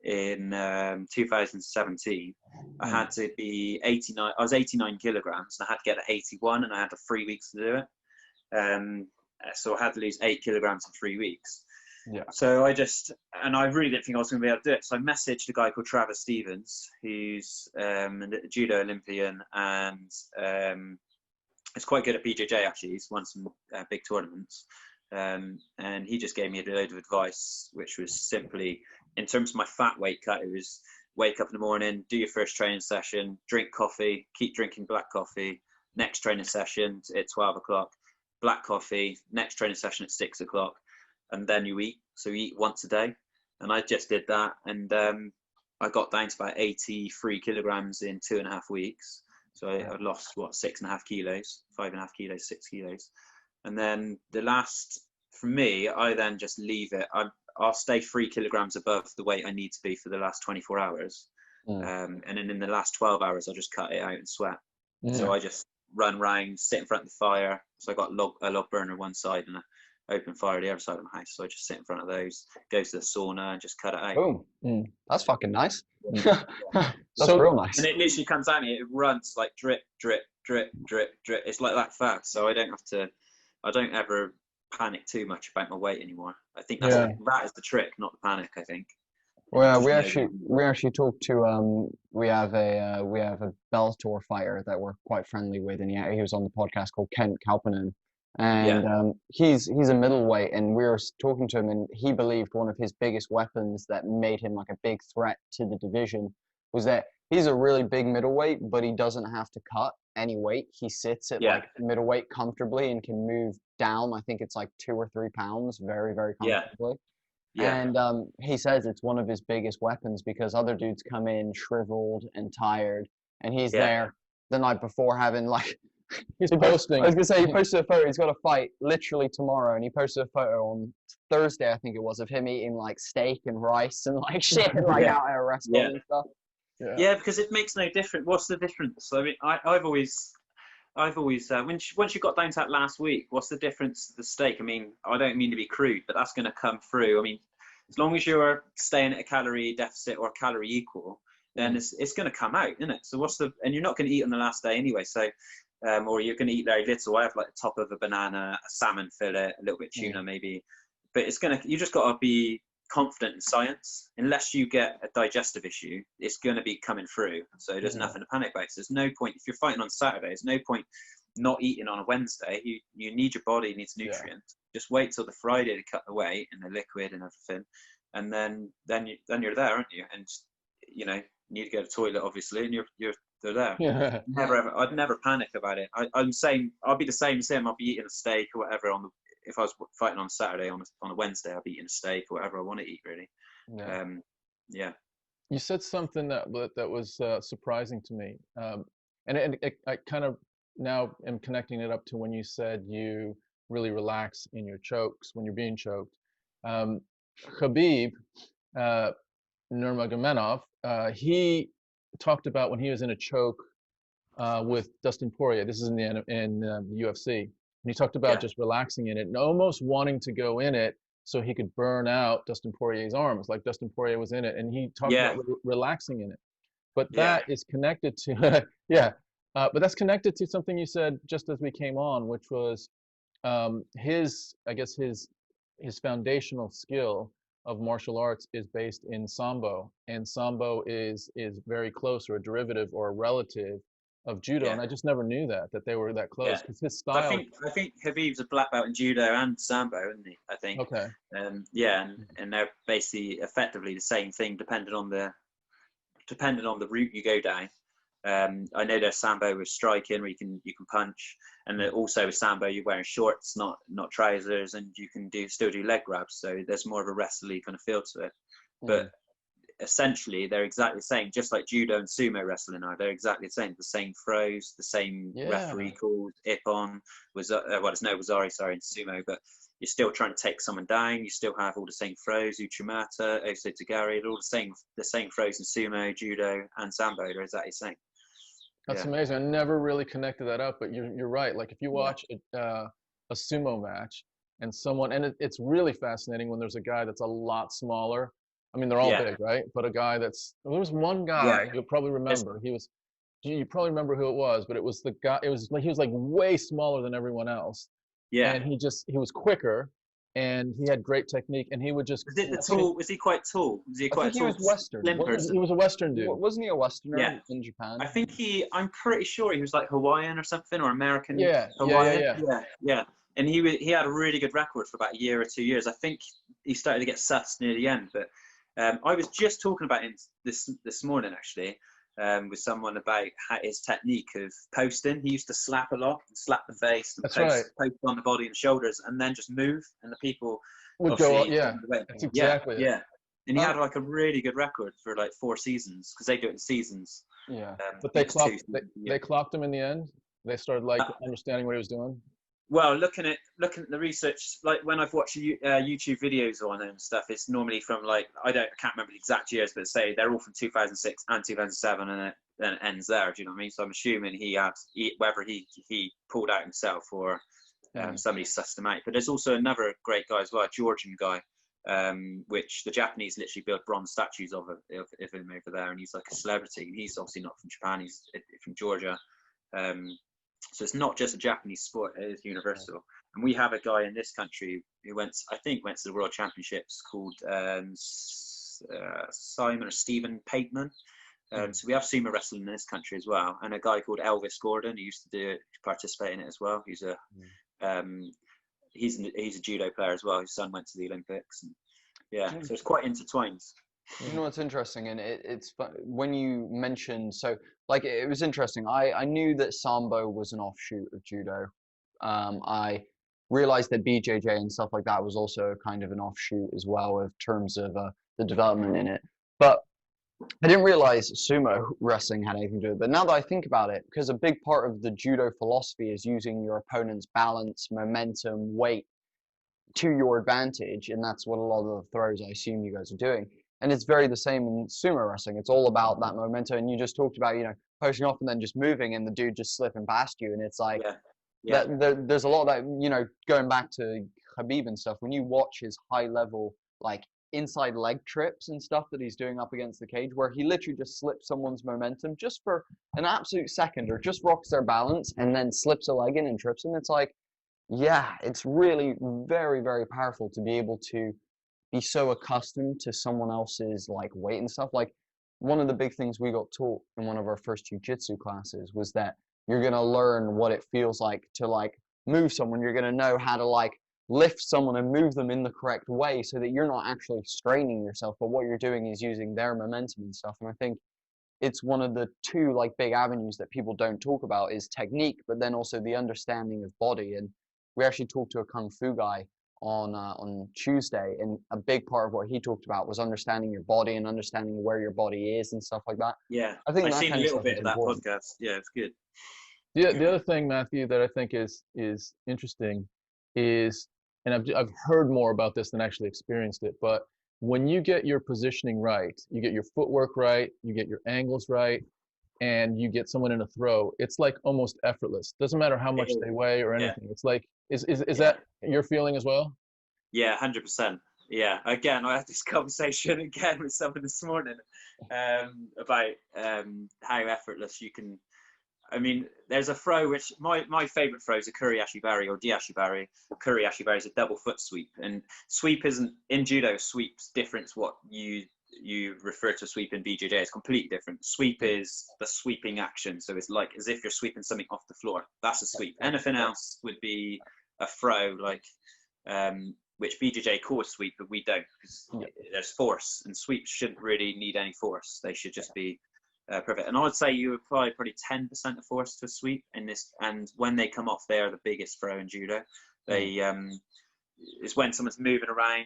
2017. I had to be 89. I was 89 kilograms, and I had to get to 81, and I had 3 weeks to do it. So I had to lose 8 kilograms in 3 weeks. Yeah. So I really didn't think I was going to be able to do it. So I messaged a guy called Travis Stevens, who's a judo Olympian, and is quite good at BJJ actually. He's won some big tournaments. And he just gave me a load of advice, which was simply, in terms of my fat weight cut, it was wake up in the morning, do your first training session, drink coffee, keep drinking black coffee, next training session at 12 o'clock, black coffee, next training session at 6 o'clock, and then you eat. So you eat once a day. And I just did that, and I got down to about 83 kilograms in 2.5 weeks. So I lost what 6.5 kilos, 5.5 kilos, 6 kilos, and then for me, I then just leave it. I'll stay 3 kilograms above the weight I need to be for the last 24 hours, and then in the last 12 hours, I'll just cut it out and sweat. So I just run round, sit in front of the fire. So I got a log burner one side and an open fire the other side of my house. So I just sit in front of those, go to the sauna and just cut it out. Boom. That's fucking nice. Yeah. That's real nice. And it literally comes at me. It runs like drip, drip, drip, drip, drip. It's like that fast. So I don't ever panic too much about my weight anymore. I think that is the trick, not the panic, I think. Well, we actually talked to we have a Bellator fighter that we're quite friendly with, and he was on the podcast called Kent Kalpanen, and he's a middleweight, and we were talking to him, and he believed one of his biggest weapons that made him like a big threat to the division was that he's a really big middleweight, but he doesn't have to cut any weight. He sits at like middleweight comfortably and can move down. I think it's like 2 or 3 pounds, very, very comfortably. Yeah. And he says it's one of his biggest weapons because other dudes come in shriveled and tired, and he's there the night before having like he's posting. I was gonna say he posted a photo. He's got a fight literally tomorrow, and he posted a photo on Thursday, I think it was, of him eating like steak and rice and like shit like out at a restaurant and stuff. Yeah, because it makes no difference. What's the difference? I mean, I've always once you got down to that last week, what's the difference? The steak. I mean, I don't mean to be crude, but that's going to come through. I mean, as long as you're staying at a calorie deficit or calorie equal, then it's going to come out, isn't it? So and you're not going to eat on the last day anyway. So, or you're going to eat very little. I have like the top of a banana, a salmon fillet, a little bit of tuna maybe, but you just got to be confident in science. Unless you get a digestive issue, it's going to be coming through. So there's nothing to panic about. So there's no point if you're fighting on Saturday. There's no point not eating on a Wednesday. You need your body needs nutrients. Just wait till the Friday to cut the weight and the liquid and everything, and then you're there, aren't you? And you need to go to the toilet obviously, and they're there. I'd never panic about it. I'm saying I'll be the same as him. I'll be eating a steak or whatever if I was fighting on Saturday, on a Wednesday, I'll be eating a steak or whatever I want to eat, really. You said something that was surprising to me, and I kind of now am connecting it up to when you said you really relax in your chokes when you're being choked. Khabib Nurmagomedov, he talked about when he was in a choke with Dustin Poirier. This is in the UFC. And he talked about just relaxing in it and almost wanting to go in it so he could burn out Dustin Poirier's arms, like Dustin Poirier was in it. And he talked about relaxing in it. But that is connected to, but that's connected to something you said just as we came on, which was his foundational skill of martial arts is based in Sambo. And Sambo is very close, or a derivative or a relative of judo, and I just never knew that they were that close because his style. I think Khabib's a black belt in judo and sambo, isn't he? I think. Okay. And they're basically effectively the same thing, depending on the route you go down. I know there's sambo with striking, where you can punch, and also with sambo you're wearing shorts, not trousers, and you can still do leg grabs. So there's more of a wrestly kind of feel to it, but. Essentially, they're exactly the same, just like judo and sumo wrestling are. They're exactly the same. The same throws, the same referee calls, ippon, there's no wazari, sorry, in sumo, but you're still trying to take someone down. You still have all the same throws, uchimata, osotogari, all the same throws in sumo, judo, and sambo. They're exactly the same. That's amazing. I never really connected that up, but you're right. Like if you watch a sumo match and it's really fascinating when there's a guy that's a lot smaller. I mean, they're all big, right? But there was one guy you'll probably remember. You probably remember who it was, but it was the guy. He was like way smaller than everyone else. Yeah. And he was quicker, and he had great technique, and he would just. Was he quite tall? Was he quite tall? He was Western. He was a Western dude. Wasn't he a Westerner in Japan? I think I'm pretty sure he was like Hawaiian or something, or American. Hawaiian. Yeah. And he had a really good record for about a year or 2 years. I think he started to get sussed near the end, but. I was just talking about him this morning actually with someone about his technique of posting. He used to slap a lot, and slap the face, and post on the body and shoulders, and then just move, and the people would go up. Yeah, that's exactly. Yeah, and he had like a really good record for like 4 seasons because they do it in seasons. Yeah. But he they was two. they clocked him in the end. They started like understanding what he was doing. Well, looking at the research, like when I've watched YouTube videos on it and stuff, it's normally from like I can't remember the exact years, but say they're all from 2006 and 2007, and then it ends there. Do you know what I mean? So I'm assuming whether he pulled out himself or somebody sussed him out. But there's also another great guy as well, a Georgian guy, which the Japanese literally built bronze statues of him over there, and he's like a celebrity. He's obviously not from Japan; he's from Georgia. So it's not just a Japanese sport; it is universal. And we have a guy in this country who went to the World Championships called Simon or Stephen Pateman. So we have sumo wrestling in this country as well, and a guy called Elvis Gordon who used to participate in it as well. He's a judo player as well. His son went to the Olympics. And, so it's quite intertwined. You know what's interesting, and it's when you mentioned, so like it was interesting. I knew that Sambo was an offshoot of judo. I realized that BJJ and stuff like that was also kind of an offshoot as well in terms of the development in it. But I didn't realize sumo wrestling had anything to do with it. But now that I think about it, because a big part of the judo philosophy is using your opponent's balance, momentum, weight to your advantage, and that's what a lot of the throws I assume you guys are doing. And it's very the same in sumo wrestling. It's all about that momentum. And you just talked about, pushing off and then just moving and the dude just slipping past you. And it's like, there's a lot of that, going back to Khabib and stuff, when you watch his high level, like inside leg trips and stuff that he's doing up against the cage, where he literally just slips someone's momentum just for an absolute second, or just rocks their balance and then slips a leg in and trips them. It's like, yeah, it's really very, very powerful to be able to be so accustomed to someone else's like weight and stuff. Like one of the big things we got taught in one of our first jiu-jitsu classes was that you're going to learn what it feels like to like move someone. You're going to know how to like lift someone and move them in the correct way so that you're not actually straining yourself, but what you're doing is using their momentum and stuff. And I think it's one of the two like big avenues that people don't talk about is technique, but then also the understanding of body. And we actually talked to a kung fu guy on Tuesday, and a big part of what he talked about was understanding your body and understanding where your body is and stuff like that. Yeah, I think I've that seen a kind of little stuff bit is of that important. podcast. Yeah, it's good. The other thing, Matthew, that I think is interesting is, and I've heard more about this than actually experienced it, but when you get your positioning right, you get your footwork right, you get your angles right, and you get someone in a throw, it's like almost effortless. Doesn't matter how much they weigh or anything. It's like, is that your feeling as well? Yeah, 100%. Yeah. Again, I had this conversation again with someone this morning about how effortless you can. I mean, there's a throw which my favourite throw is a kuri ashibari or diashibari. Kuri ashibari is a double foot sweep, and sweep isn't in judo. Sweep's different to what you refer to sweep in BJJ. It's completely different. Sweep is the sweeping action, so it's like as if you're sweeping something off the floor. That's a sweep. Anything else would be a throw, like which BJJ calls sweep, but we don't, because there's force, and sweeps shouldn't really need any force. They should just be perfect. And I would say you apply probably 10% of force to a sweep in this, and when they come off, they are the biggest throw in judo. They it's when someone's moving around,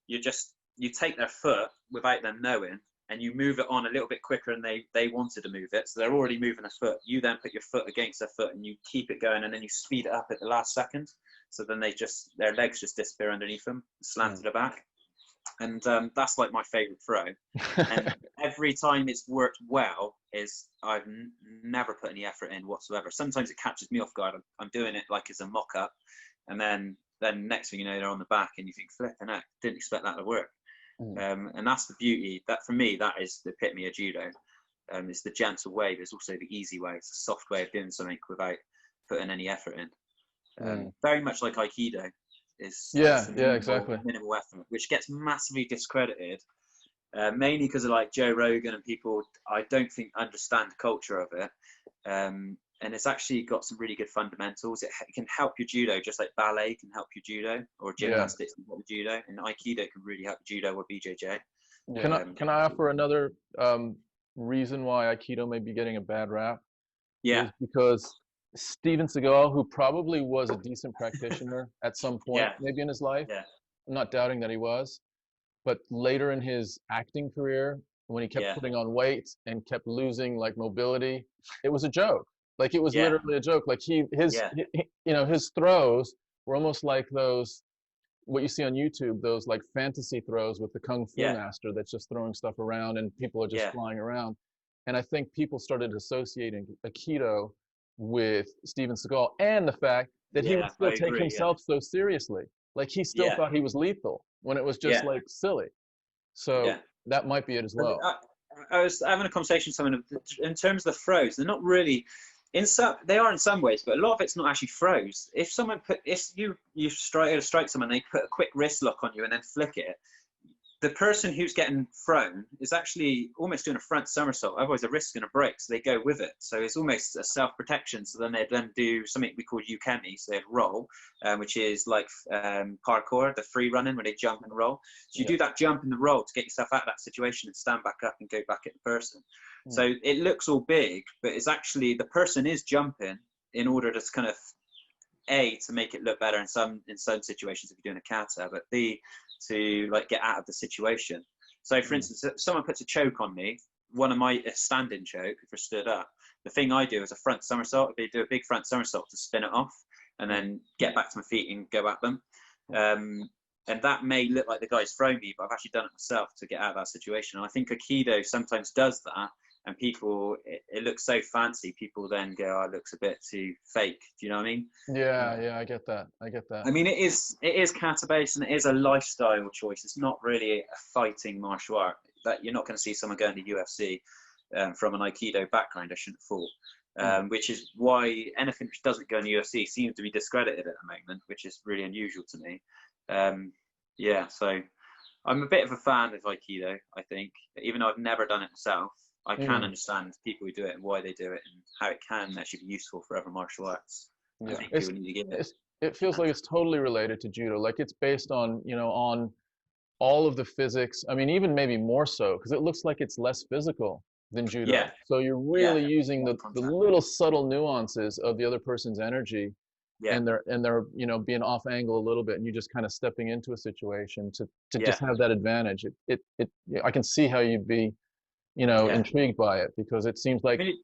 you take their foot without them knowing, and you move it on a little bit quicker than they wanted to move it. So they're already moving a foot. You then put your foot against their foot and you keep it going, and then you speed it up at the last second. So then their legs just disappear underneath them, slant to the back. And that's like my favorite throw. And every time it's worked well is I've never put any effort in whatsoever. Sometimes it catches me off guard. I'm doing it like as a mock-up, and then next thing you know, they're on the back, and you think, flipping heck, didn't expect that to work. And that's the beauty. That for me, that is the epitome of judo. It's the gentle way, but it's also the easy way. It's a soft way of doing something without putting any effort in. Very much like Aikido. Exactly. Minimal effort, which gets massively discredited, mainly because of like Joe Rogan and people I don't think understand the culture of it. And it's actually got some really good fundamentals. It can help your judo, just like ballet can help your judo, or gymnastics can help your judo, and Aikido can really help judo or BJJ. Can I offer another reason why Aikido may be getting a bad rap? Yeah. Is because Steven Seagal, who probably was a decent practitioner at some point, maybe in his life, I'm not doubting that he was, but later in his acting career, when he kept Yeah. putting on weight and kept losing like mobility. It was a joke. Like it was Yeah. literally a joke. Like Yeah. you know, his throws were almost like those what you see on YouTube, those like fantasy throws with the kung fu Yeah. master that's just throwing stuff around and people are just Yeah. flying around. And I think people started associating Aikido with Steven Seagal and the fact that he would Yeah. still I take agree. Yeah. himself so seriously. Like he still Yeah. thought he was lethal when it was just Yeah. like silly. So Yeah. that might be it as well. I was having a conversation with someone in terms of the throws. They're not really in some. They are in some ways, but a lot of it's not actually throws. If you strike someone, they put a quick wrist lock on you and then flick it. The person who's getting thrown is actually almost doing a front somersault. Otherwise, the wrist's going to break, so they go with it. So it's almost a self-protection. So then they'd do something we call ukemi. So they'd roll, which is like parkour, the free running, where they jump and roll. So you do that jump and the roll to get yourself out of that situation and stand back up and go back at the person. So it looks all big, but it's actually the person is jumping in order to kind of to make it look better in some situations if you're doing a kata, but B, to like get out of the situation. So for instance, if someone puts a choke on me, one of my standing choke, if I stood up, the thing I do is a front somersault. They do a big front somersault to spin it off and then get back to my feet and go at them. And that may look like the guy's thrown me, but I've actually done it myself to get out of that situation. And I think Aikido sometimes does that. And people, it looks so fancy. People then go, "Oh, it looks a bit too fake." Do you know what I mean? Yeah, I get that. I mean, it is kata based and it is a lifestyle choice. It's not really a fighting martial art. That you're not going to see someone going to UFC from an Aikido background. I shouldn't have thought. Which is why anything which doesn't go in the UFC seems to be discredited at the moment, which is really unusual to me. Yeah, so I'm a bit of a fan of Aikido. I think, even though I've never done it myself. I can understand people who do it and why they do it and how it can actually be useful for other martial arts. I think people need to get it. It feels like it's totally related to judo. Like it's based on, you know, on all of the physics. I mean, even maybe more so because it looks like it's less physical than judo. Yeah. So you're really using the little subtle nuances of the other person's energy and they're, you know, being off angle a little bit and you just kind of stepping into a situation to just have that advantage. I can see how you'd be, you know, intrigued by it because it seems like I mean, it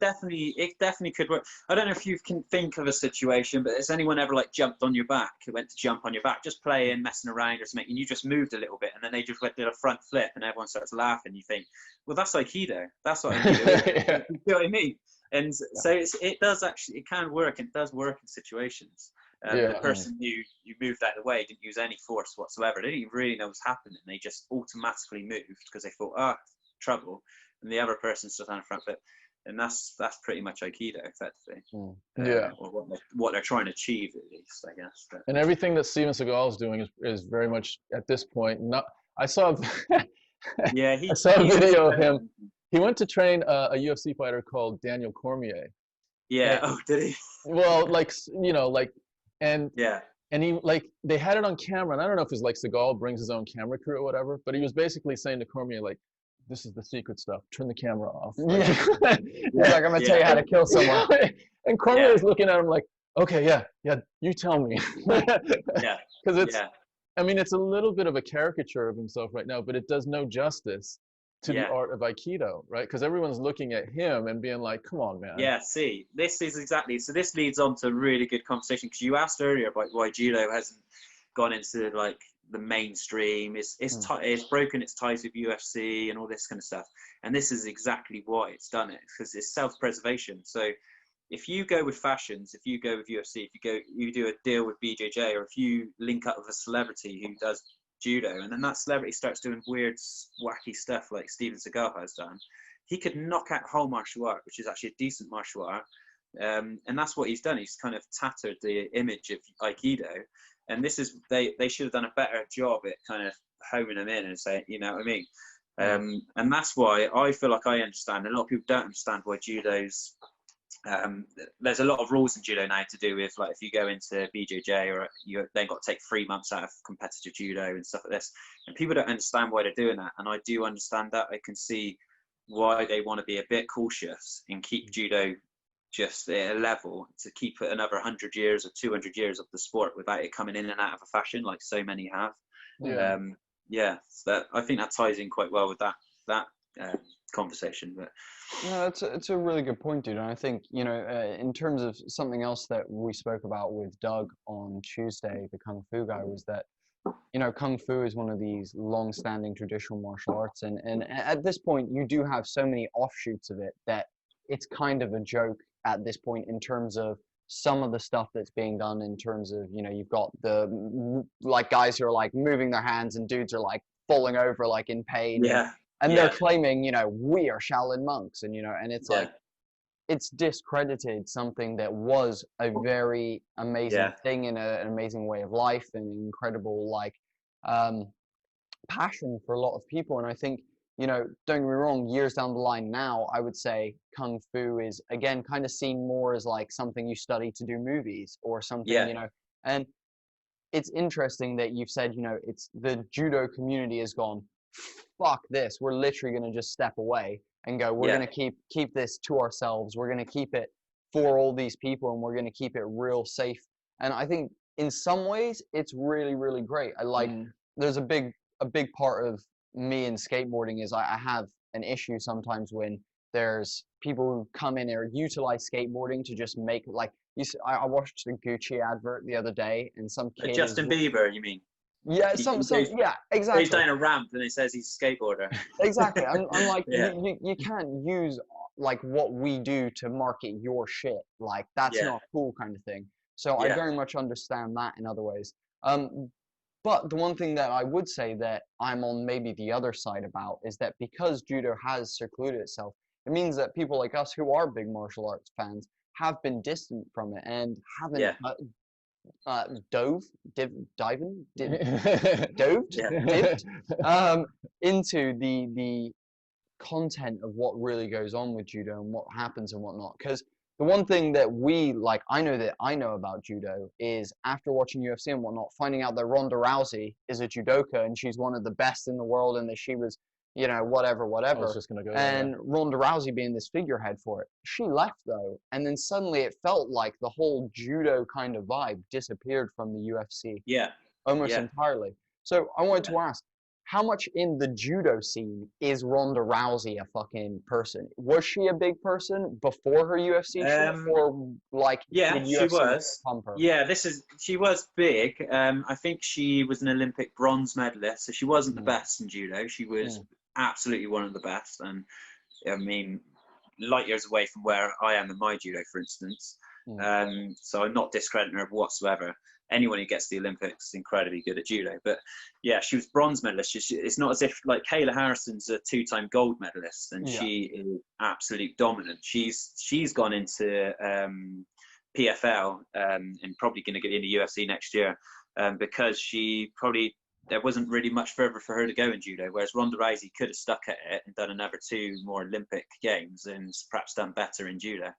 definitely could work. I don't know if you can think of a situation, but has anyone ever like jumped on your back? Who went to jump on your back, just playing, messing around or something, and you just moved a little bit, and then they just did a front flip, and everyone starts laughing. You think, well, that's Aikido. That's what Aikido is. You know what I mean? And so it does actually, it can work, and it does work in situations. The person who you moved out of the way didn't use any force whatsoever. They didn't even really know what was happening. They just automatically moved because they thought, trouble. And the other person's just on a front flip, and that's pretty much Aikido, effectively. Or what they're trying to achieve, at least, I guess. But. And everything that Steven Seagal is doing is very much at this point. Not, I saw, I saw a video of him. He went to train a UFC fighter called Daniel Cormier. Yeah. And, did he? Well, like you know, like and yeah. And he like they had it on camera, and I don't know if it's like Seagal brings his own camera crew or whatever, but he was basically saying to Cormier like, this is the secret stuff. Turn the camera off. He's like, I'm gonna tell you how to kill someone. And Cormier is looking at him like, okay, yeah, you tell me. Because it's, I mean, it's a little bit of a caricature of himself right now, but it does no justice to the art of Aikido, right? Because everyone's looking at him and being like, come on, man. Yeah, see, this is exactly, so this leads on to a really good conversation because you asked earlier about why judo hasn't gone into like the mainstream. It's broken its ties with UFC and all this kind of stuff, and this is exactly why it's done it, because it's self-preservation. So if you go with fashions, if you go with UFC, if you do a deal with BJJ, or if you link up with a celebrity who does judo, and then that celebrity starts doing weird wacky stuff like Steven Seagal has done, he could knock out whole martial art, which is actually a decent martial art. And that's what he's done. He's kind of tattered the image of Aikido. And this is, they should have done a better job at kind of homing them in and saying, you know what I mean? And that's why I feel like I understand. A lot of people don't understand why judo's, there's a lot of rules in judo now to do with, like, if you go into BJJ, or you then got to take 3 months out of competitive judo and stuff like this. And people don't understand why they're doing that. And I do understand that. I can see why they want to be a bit cautious and keep judo just at a level, to keep it another 100 years or 200 years of the sport without it coming in and out of a fashion like so many have. So that, I think that ties in quite well with that conversation. But No, it's a really good point, dude. And I think, you know, in terms of something else that we spoke about with Doug on Tuesday, the Kung Fu guy, was that, you know, Kung Fu is one of these long-standing traditional martial arts, and at this point, you do have so many offshoots of it that it's kind of a joke at this point in terms of some of the stuff that's being done. In terms of, you know, you've got the like guys who are like moving their hands, and dudes are like falling over like in pain, yeah, and yeah, they're claiming, you know, we are Shaolin monks, and you know, and it's yeah, like it's discredited something that was a very amazing yeah, thing in an amazing way of life and incredible like um, passion for a lot of people. And I think, you know, don't get me wrong, years down the line now, I would say Kung Fu is again kind of seen more as like something you study to do movies or something, yeah, you know. And it's interesting that you've said, you know, it's the judo community has gone, fuck this. We're literally going to just step away and go, we're yeah, going to keep this to ourselves. We're going to keep it for all these people, and we're going to keep it real safe. And I think in some ways it's really, really great. I like, there's a big part of me in skateboarding is I have an issue sometimes when there's people who come in or utilize skateboarding to just make like, I watched the Gucci advert the other day, and some kid Justin Bieber, you mean? yeah, He yeah, goes exactly, down a ramp and he says he's a skateboarder. exactly. I'm like, Yeah, you can't use like what we do to market your shit. Like that's yeah, not cool, kind of thing. So I yeah, very much understand that in other ways. But the one thing that I would say that I'm on maybe the other side about is that because judo has secluded itself, it means that people like us who are big martial arts fans have been distant from it and haven't yeah, diving, doved, yeah, dipped into the content of what really goes on with judo and what happens and whatnot. Because the one thing that we like, I know about judo is after watching UFC and whatnot, finding out that Ronda Rousey is a judoka and she's one of the best in the world, and that she was, you know, whatever, I was whatever. just gonna go there. And Ronda Rousey being this figurehead for it. She left though, and then suddenly it felt like the whole judo kind of vibe disappeared from the UFC yeah, almost yeah. entirely. So I wanted Yeah. to ask, how much in the judo scene is Ronda Rousey a fucking person? Was she a big person before her UFC shit, Um, or like yeah, did she UFC was. pump her? Yeah, she was big. I think she was an Olympic bronze medalist, so she wasn't the Mm, best in judo. She was mm, absolutely one of the best, and I mean, light years away from where I am in my judo, for instance. mm. So I'm not discrediting her whatsoever. Anyone who gets to the Olympics is incredibly good at judo. But yeah, she was bronze medalist. It's not as if like Kayla Harrison's a two-time gold medalist, and Yeah, she is absolute dominant. She's gone into PFL and probably going to get into UFC next year because there wasn't really much further for her to go in judo, whereas Ronda Rousey could have stuck at it and done another 2 more Olympic games and perhaps done better in judo.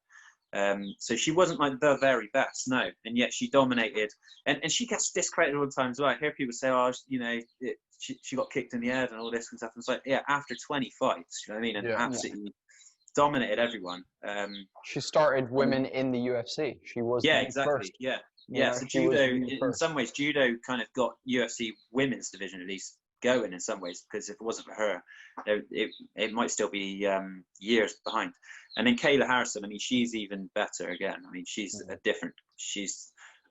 So she wasn't like the very best, no, and yet she dominated, and she gets discredited all the time as well. I hear people say, "Oh, you know, she got kicked in the head and all this and stuff." And it's like, yeah, after 20 fights, you know what I mean, and Yeah. absolutely dominated everyone. she started And women in the UFC. She was yeah, the exactly, first. yeah, You yeah. know, So she was judo, the in first. some ways, judo kind of got UFC women's division at least going in some ways, because if it wasn't for her, it might still be years behind. And then Kayla Harrison, I mean, she's even better again. I mean, she's Mm,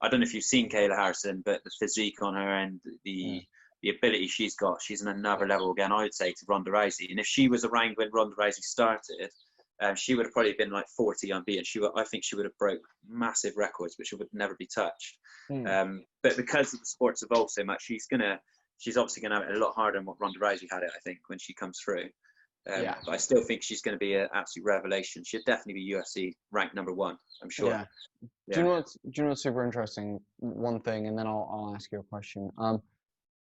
I don't know if you've seen Kayla Harrison, but the physique on her and mm, the ability she's got, she's on another level again, I would say, to Ronda Rousey. And if she was around when Ronda Rousey started, she would have probably been like 40 unbeaten. I think she would have broke massive records, which would never be touched. mm. But because the sport's evolved so much, she's obviously going to have it a lot harder than what Ronda Rousey had it, I think, when she comes through. Yeah, But I still think she's going to be an absolute revelation. She'll definitely be UFC ranked #1, I'm sure. yeah. Yeah. Do you know what's super interesting? One thing, and then I'll ask you a question.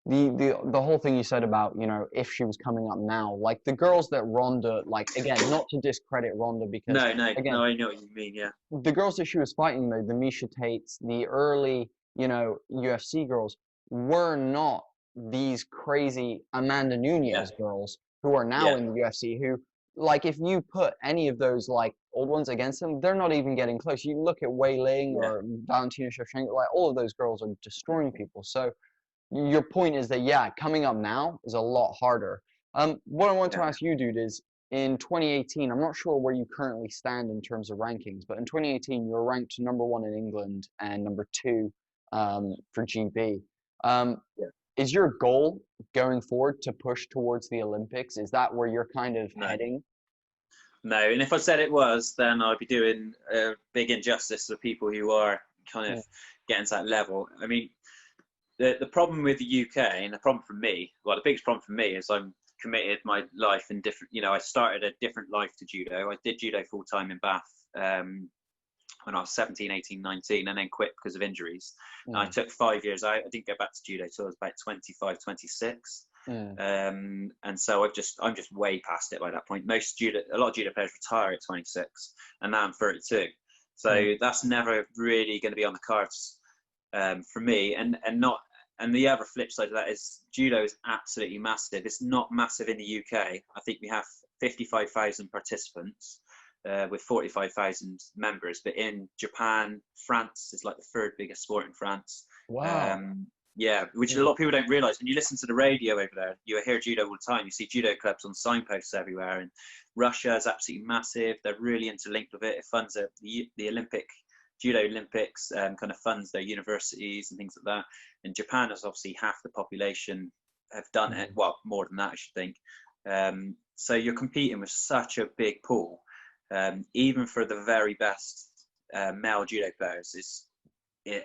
The whole thing you said about, you know, if she was coming up now, like the girls that Ronda, like again, not to discredit Ronda, because No, again, I know what you mean. Yeah, the girls that she was fighting, the Misha Tates, the early, you know, UFC girls were not these crazy Amanda yeah, Nunez girls who are now yeah, in the UFC, who, like, if you put any of those, like, old ones against them, they're not even getting close. You look at Wei Ling yeah, or Valentina Shevchenko, like, all of those girls are destroying people. So your point is that, yeah, coming up now is a lot harder. What I want to Yeah. ask you, dude, is in 2018, I'm not sure where you currently stand in terms of rankings, but in 2018, you were ranked #1 in England and #2 for GB. Um, Yeah. is your goal going forward to push towards the Olympics? Is that where you're kind of No. heading? No, and if I said it was, then I'd be doing a big injustice to people who are kind of getting to that level. I mean, the problem with the UK and the problem for me, well, the biggest problem for me is I'm committed my life in different, I started a different life to judo. I did judo full time in Bath when I was 17, 18, 19, and then quit because of injuries. And I took 5 years out. I didn't go back to judo till I was about 25, 26. And so I'm just way past it by that point. A lot of judo players retire at 26, and now I'm 32. So that's never really going to be on the cards for me. And the other flip side of that is judo is absolutely massive. It's not massive in the UK. I think we have 55,000 participants with 45,000 members. But in Japan, France is like the third biggest sport in France. Wow. Yeah, which a lot of people don't realise. When you listen to the radio over there, you hear judo all the time. You see judo clubs on signposts everywhere. And Russia is absolutely massive. They're really interlinked with it. It funds the Olympic Judo Olympics, kind of funds their universities and things like that. And Japan is obviously half the population have done it. Well, more than that, I should think. So you're competing with such a big pool. Even for the very best male judo players,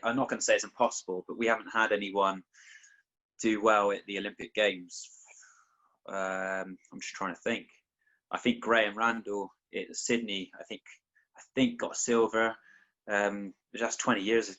I'm not going to say it's impossible, but we haven't had anyone do well at the Olympic Games. I'm just trying to think. I think Graham Randall at Sydney, I think got silver. That's 20 years.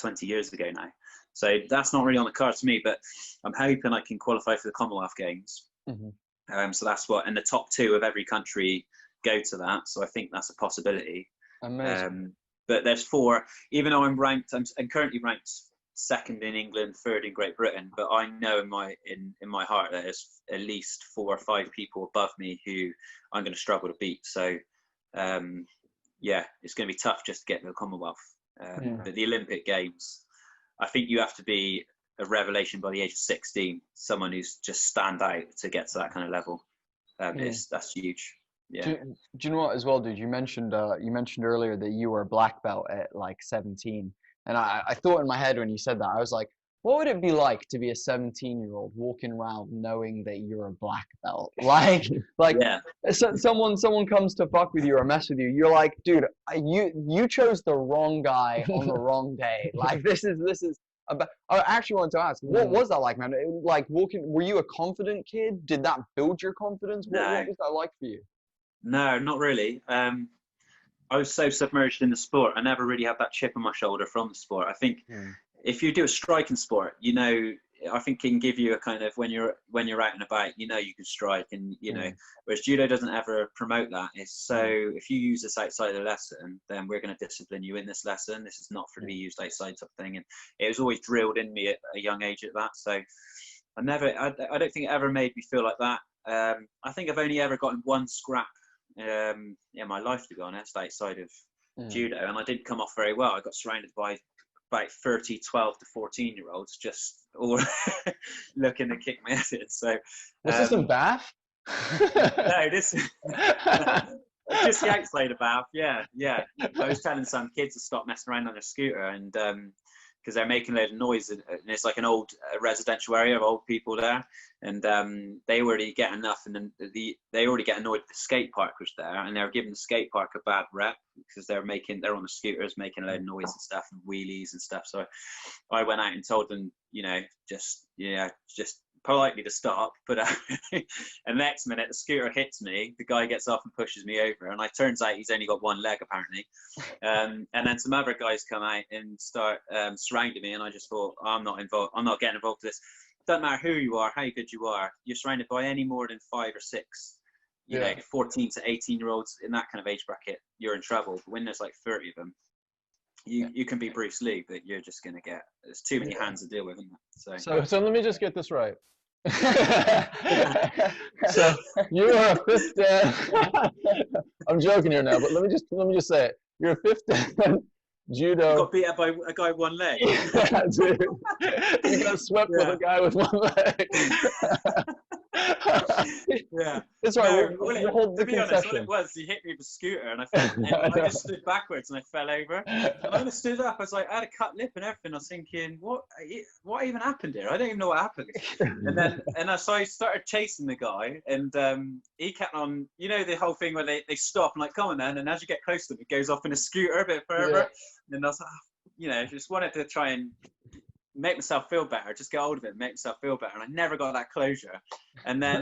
20 years ago now. So that's not really on the cards to me. But I'm hoping I can qualify for the Commonwealth Games. So that's and the top 2 of every country go to that. So I think that's a possibility. Amazing. But there's 4. Even though I'm currently ranked 2nd in England, 3rd in Great Britain. But I know in my heart that there's at least 4 or 5 people above me who I'm going to struggle to beat. So. Yeah, it's going to be tough just to get to the Commonwealth. But the Olympic Games, I think you have to be a revelation by the age of 16, someone who's just stand out to get to that kind of level. That's huge. Yeah. Do you know what as well, dude? You mentioned earlier that you were a black belt at like 17, and I thought in my head when you said that, I was like, what would it be like to be a 17-year-old walking around knowing that you're a black belt? Like Yeah. someone comes to fuck with you or mess with you, you're like, dude, you chose the wrong guy on the wrong day. Like this is about. I actually wanted to ask, what was that like, man? Like were you a confident kid? Did that build your confidence? What was that like for you? No, not really. I was so submerged in the sport. I never really had that chip on my shoulder from the sport. I think if you do a striking sport, I think it can give you a kind of when you're out and about, you can strike, and whereas judo doesn't ever promote that. It's so if you use this outside the lesson, then we're going to discipline you in this lesson. This is not for to be used outside type of thing, and it was always drilled in me at a young age at that. So I don't think it ever made me feel like that. I think I've only ever gotten one scrap in my life, to be honest, outside of judo, and I didn't come off very well. I got surrounded by about 30 12 to 14-year-olds just all looking to kick my ass in. So was this in Bath? No, this just the outside of Bath. Yeah. I was telling some kids to stop messing around on a scooter, and because they're making a load of noise, and it's like an old residential area of old people there, and they already get enough, and then they already get annoyed the skate park was there, and they were giving the skate park a bad rep because they're on the scooters making a load of noise and stuff and wheelies and stuff. So I went out and told them, just politely to stop. But and the next minute the scooter hits me, the guy gets off and pushes me over, and it turns out he's only got one leg apparently. And then some other guys come out and start surrounding me, and I just thought, I'm not getting involved with this. Doesn't matter who you are, how good you are, you're surrounded by any more than 5 or 6 14 to 18-year-olds in that kind of age bracket, you're in trouble. But when there's like 30 of them, you can be Bruce Lee, but you're just going to there's too many hands to deal with, isn't there? So let me just get this right. So you are a 5th Dan. I'm joking here now, but let me just say it. You're a 5th Dan judo. You got beat up by a guy with one leg. Yeah, dude. You got swept with a guy with one leg. Yeah. That's right. No, We'll hold the to be honest, what concession. it was, he hit me with a scooter, and I just stood backwards and I fell over. And when I stood up, I was like, I had a cut lip and everything. I was thinking, what even happened here? I don't even know what happened. So I started chasing the guy, and he kept on, you know, the whole thing where they stop and like, come on then. And as you get close to him, it goes off in a scooter a bit further. Yeah. And I was like, you know, just wanted to try and make myself feel better, just get hold of it, make myself feel better, and I never got that closure. And then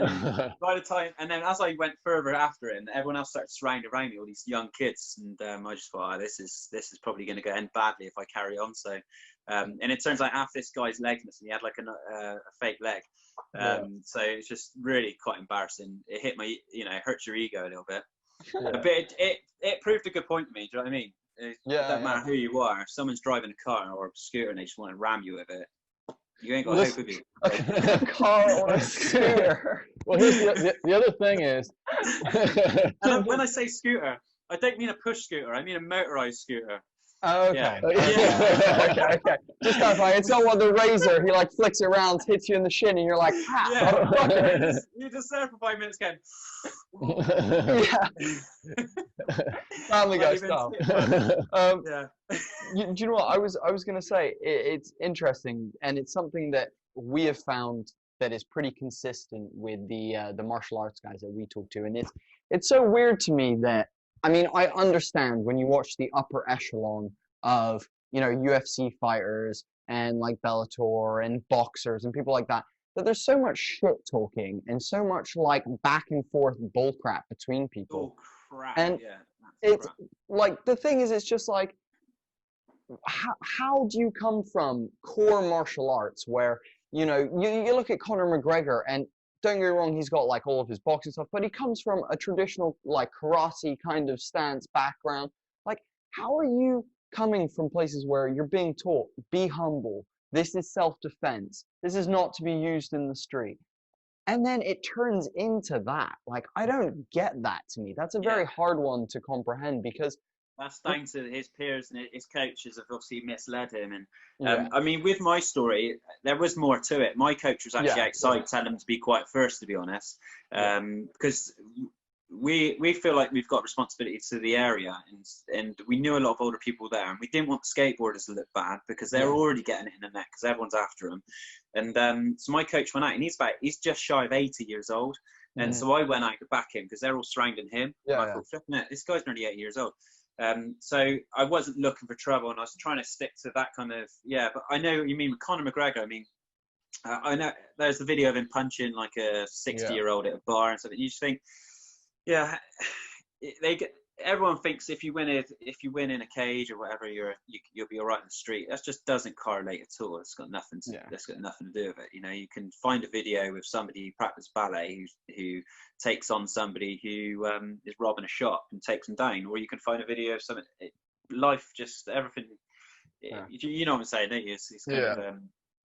by the time, and then as I went further after it, and everyone else started surrounding around me, all these young kids, and I just thought, oh, this is probably going to go end badly if I carry on. So, and it turns out after this guy's leg missing, he had like a fake leg. So it's just really quite embarrassing. It hit my, you know, it hurts your ego a little bit. But it proved a good point to me. Do you know what I mean? It doesn't matter who you are. If someone's driving a car or a scooter and they just want to ram you with it, you ain't got hope of you. A car or a scooter. Well, here's the other thing is. And when I say scooter, I don't mean a push scooter. I mean a motorized scooter. Oh, okay. Yeah. Okay. Just clarifying, it's not one the razor. He like flicks it around, hits you in the shin, and you're like, ha! Yeah. You're just there for 5 minutes going. Family Guy style. Yeah. Do you know what I was gonna say? It's interesting, and it's something that we have found that is pretty consistent with the martial arts guys that we talk to, and it's so weird to me that, I mean, I understand when you watch the upper echelon of, you know, UFC fighters and like Bellator and boxers and people like that, that there's so much shit talking and so much like back and forth bullcrap between people. Oh crap! And it's like, the thing is, it's just like, how do you come from core martial arts where, you know, you look at Conor McGregor, and don't get me wrong, he's got like all of his boxing stuff, but he comes from a traditional like karate kind of stance background. Like, how are you coming from places where you're being taught, be humble, this is self-defense, this is not to be used in the street, and then it turns into that? Like, I don't get that. To me, that's a very hard one to comprehend, because that's down to his peers and his coaches have obviously misled him. And I mean, with my story, there was more to it. My coach was actually outside telling him to be quiet first, to be honest, because we feel like we've got responsibility to the area, and we knew a lot of older people there, and we didn't want the skateboarders to look bad because they're already getting it in the neck because everyone's after them. And so my coach went out, and he's just shy of 80 years old. And so I went out to back him because they're all surrounding him. I thought, flipping it, this guy's nearly 80 years old. So I wasn't looking for trouble, and I was trying to stick to that kind of, but I know what you mean with Conor McGregor. I mean, I know there's the video of him punching like a 60-year-old at a bar and something. You just think, everyone thinks if you win in a cage or whatever, you'll be all right in the street. That just doesn't correlate at all. It's got nothing to do with it. You know, you can find a video with somebody who practiced ballet who takes on somebody who is robbing a shop and takes them down, or you can find a video of something. Life, just everything. You know what I'm saying, don't you? It's kind of,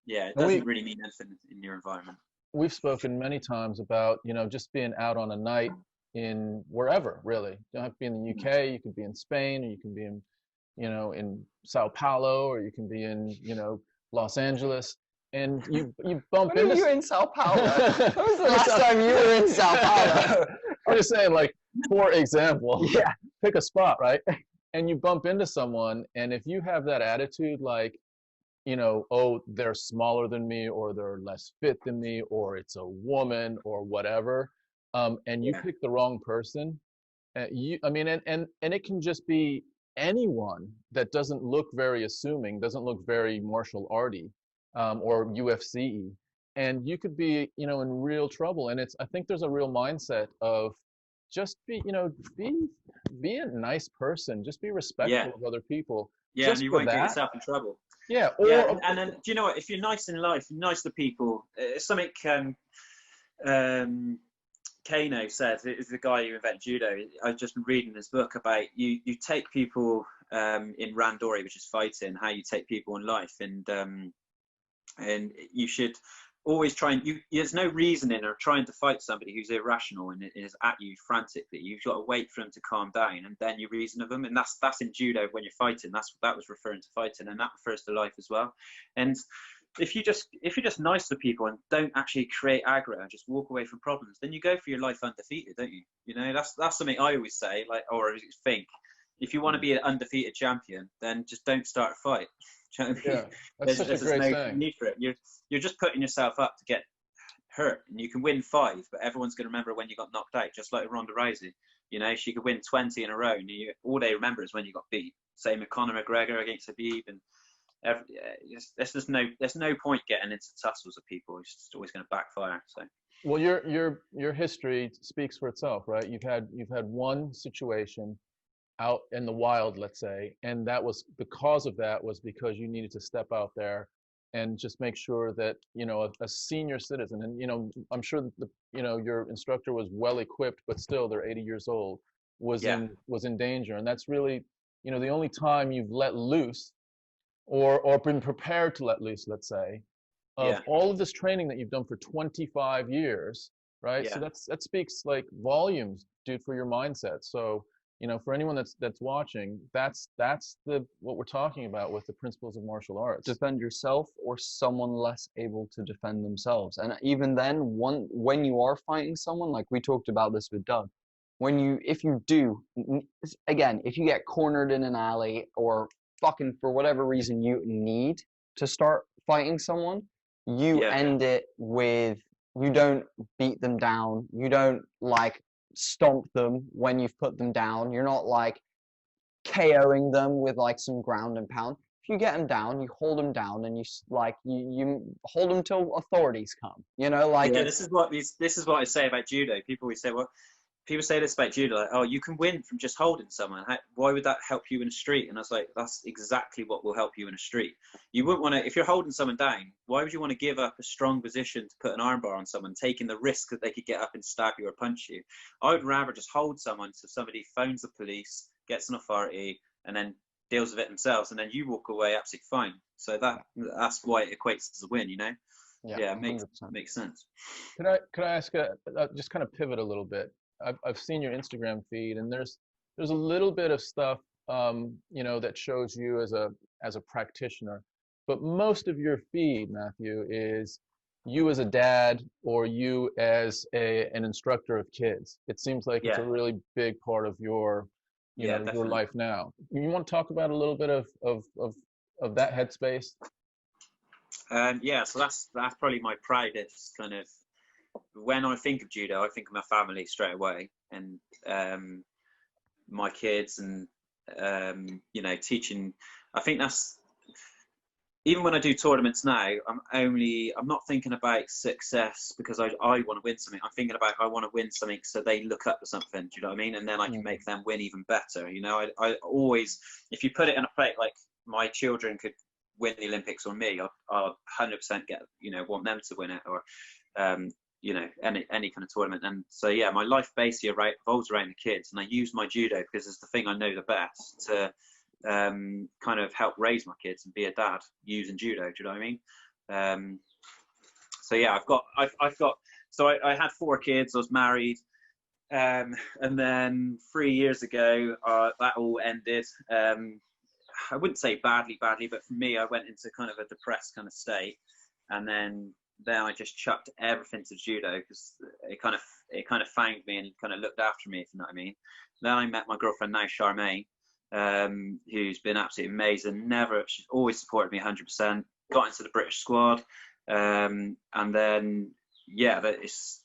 it doesn't really mean anything in your environment. We've spoken many times about, you know, just being out on a night in wherever, really. You don't have to be in the UK, you could be in Spain, or you can be in, you know, in Sao Paulo, or you can be in, you know, Los Angeles, and you bump into... When are you in Sao Paulo? When was the last time you were in Sao Paulo? I'm just saying, like, for example, pick a spot, right? And you bump into someone, and if you have that attitude, like, you know, oh, they're smaller than me, or they're less fit than me, or it's a woman, or whatever, and you pick the wrong person, and it can just be anyone that doesn't look very assuming, doesn't look very martial arty, or UFC, and you could be, you know, in real trouble. And I think there's a real mindset of just be a nice person, just be respectful of other people. Yeah, and you won't get yourself in trouble. Yeah, and then, do you know what? If you're nice in life, nice to people, something Kano said, is the guy who invented judo. I've just been reading his book about you take people in randori, which is fighting, how you take people in life, and you should always try and there's no reason in or trying to fight somebody who's irrational and is at you frantically. You've got to wait for them to calm down, and then you reason with them. And that's in judo when you're fighting. That was referring to fighting, and that refers to life as well. And if you're just nice to people and don't actually create aggro and just walk away from problems, then you go for your life undefeated, don't you? You know, that's something I always say, like, or think. If you want to be an undefeated champion, then just don't start a fight. Do you know what I mean? Yeah, that's such a great no saying. need for it. You're just putting yourself up to get hurt, and you can win 5, but everyone's going to remember when you got knocked out, just like Ronda Rousey. You know, she could win 20 in a row, and all they remember is when you got beat. Same with Conor McGregor against Khabib, and there's no point getting into tussles with people. It's just always going to backfire. So. Well, your history speaks for itself, right? You've had one situation out in the wild, let's say, and that was the cause of that was because you needed to step out there and just make sure that, you know, a senior citizen, and, you know, I'm sure that your instructor was well equipped, but still they're 80 years old, was in danger. And that's really, you know, the only time you've let loose or been prepared to let loose, let's say, of all of this training that you've done for 25 years, right? Yeah. So that speaks like volumes, dude, for your mindset. So, you know, for anyone that's watching, that's what we're talking about with the principles of martial arts. Defend yourself or someone less able to defend themselves. And even then, when you are fighting someone, like we talked about this with Doug, if you get cornered in an alley or fucking for whatever reason you need to start fighting someone, you end it with, you don't beat them down, you don't like stomp them when you've put them down, you're not like KOing them with like some ground and pound. If you get them down, you hold them down, and you hold them till authorities come, you know, like. Yeah, this is what I say about judo. People always say, well, people say this about judo, like, oh, you can win from just holding someone. Why would that help you in a street? And I was like, that's exactly what will help you in a street. You wouldn't want to, if you're holding someone down, why would you want to give up a strong position to put an armbar on someone, taking the risk that they could get up and stab you or punch you? I would rather just hold someone so somebody phones the police, gets an authority, and then deals with it themselves, and then you walk away absolutely fine. So that's why it equates as a win, you know? Yeah, it makes sense. Could I ask just kind of pivot a little bit? I've seen your Instagram feed, and there's a little bit of stuff, you know, that shows you as a practitioner, but most of your feed, Matthew, is you as a dad or you as an instructor of kids. It seems like it's a really big part of your your life now. You want to talk about a little bit of that headspace? So that's probably my proudest kind of. When I think of judo, I think of my family straight away, and my kids, and you know, teaching. I think that's, even when I do tournaments now, I'm not thinking about success because I want to win something. I'm thinking about, I want to win something so they look up to something. Do you know what I mean? And then I can make them win even better. You know, I always, if you put it in a plate, like my children could win the Olympics or me, I'll 100% want them to win it, or you know, any kind of tournament. And so my life basically revolves around the kids, and I use my judo because it's the thing I know the best to kind of help raise my kids and be a dad using judo. Do you know what I mean? I had 4 kids. I was married, and then 3 years ago that all ended. I wouldn't say badly, but for me, I went into kind of a depressed kind of state, and then I just chucked everything to judo because it kind of found me and kind of looked after me, if you know what I mean. Then I met my girlfriend now, Charmaine, who's been absolutely amazing. She's always supported me 100%. Got into the British squad, and then it's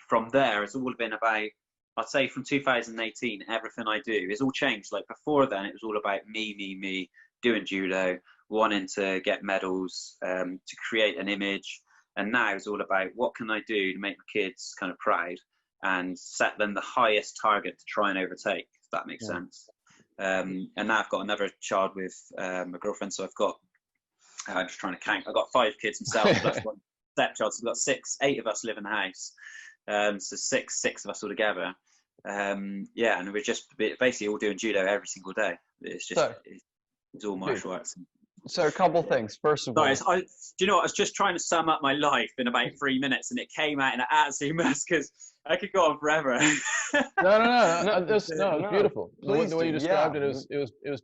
from there. It's all been about, I'd say from 2018, everything I do is all changed. Like before then, it was all about me, doing judo, wanting to get medals, to create an image. And now it's all about, what can I do to make my kids kind of proud and set them the highest target to try and overtake, if that makes sense. And now I've got another child with my girlfriend. So I've got, I'm just trying to count, I've got 5 kids myself, plus 1 stepchild. So we've got 8 of us live in the house. So six of us all together. And we're just basically all doing judo every single day. It's just, it's all martial arts. So a couple things. First of all, do you know what? I was just trying to sum up my life in about 3 minutes, and it came out in an absolute mess because I could go on forever. No, it's beautiful. The way you described it was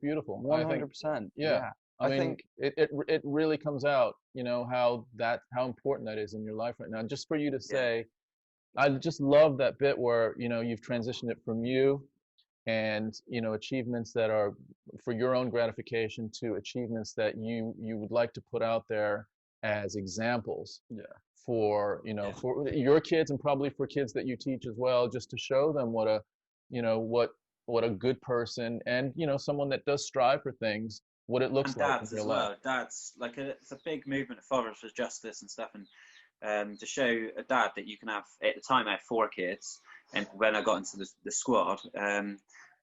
beautiful. 100%. Yeah. I mean, it really comes out, you know, how important that is in your life right now. And just for you to say, I just love that bit where, you know, you've transitioned it from you and, you know, achievements that are for your own gratification to achievements that you would like to put out there as examples for, you know, for your kids and probably for kids that you teach as well, just to show them what a, you know, what a good person and, you know, someone that does strive for things, what it looks and like dads in as real life. well. Dads, like it's a big movement of fathers for justice and stuff, and to show a dad that you can have. At the time, I had 4 kids, and when I got into the squad, and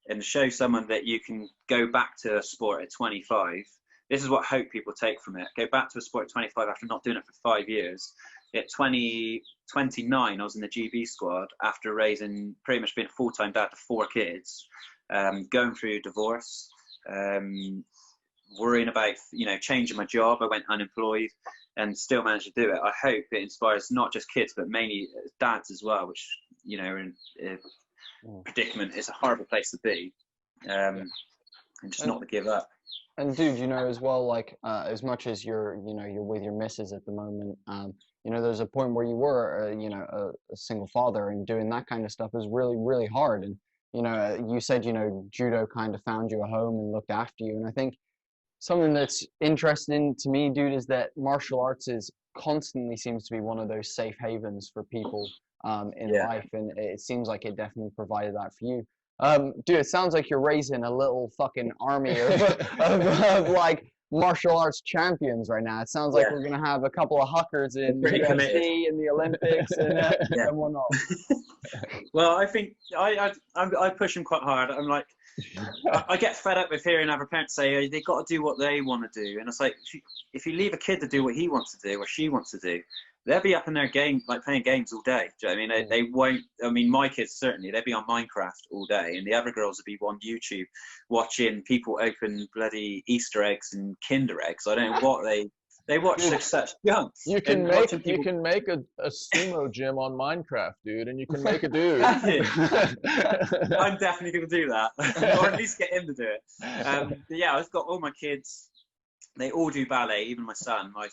to show someone that you can go back to a sport at 25. This is what I hope people take from it. Go back to a sport at 25 after not doing it for 5 years. At 29, I was in the GB squad after raising, pretty much being a full-time dad to 4 kids, going through divorce, worrying about, you know, changing my job. I went unemployed and still managed to do it. I hope it inspires not just kids, but mainly dads as well, which, you know, are in a predicament. It's a horrible place to be, and just not to give up. And dude, you know, as well, like as much as you're with your missus at the moment, you know, there's a point where you were, you know, a single father, and doing that kind of stuff is really, really hard. And you know, you said, you know, judo kind of found you a home and looked after you. And I think something that's interesting to me, dude, is that martial arts is constantly seems to be one of those safe havens for people in life, and it seems like it definitely provided that for you. Dude, it sounds like you're raising a little fucking army of like martial arts champions right now. It sounds like we're gonna have a couple of Huckers in UFC and the Olympics and whatnot. Well, I think I push them quite hard. I'm like, I get fed up with hearing other parents say, oh, they got to do what they want to do, and it's like, if you leave a kid to do what he wants to do or she wants to do, they'll be up in their game, like playing games all day. Do you know what I mean? They won't. I mean, my kids certainly, they'd be on Minecraft all day, and the other girls would be on YouTube watching people open bloody Easter eggs and Kinder eggs. I don't know what they watch such junk. You can make a sumo gym on Minecraft, dude, and you can make a dude. I'm definitely going to do that, or at least get him to do it. But yeah, I've got all my kids. They all do ballet, even my son. I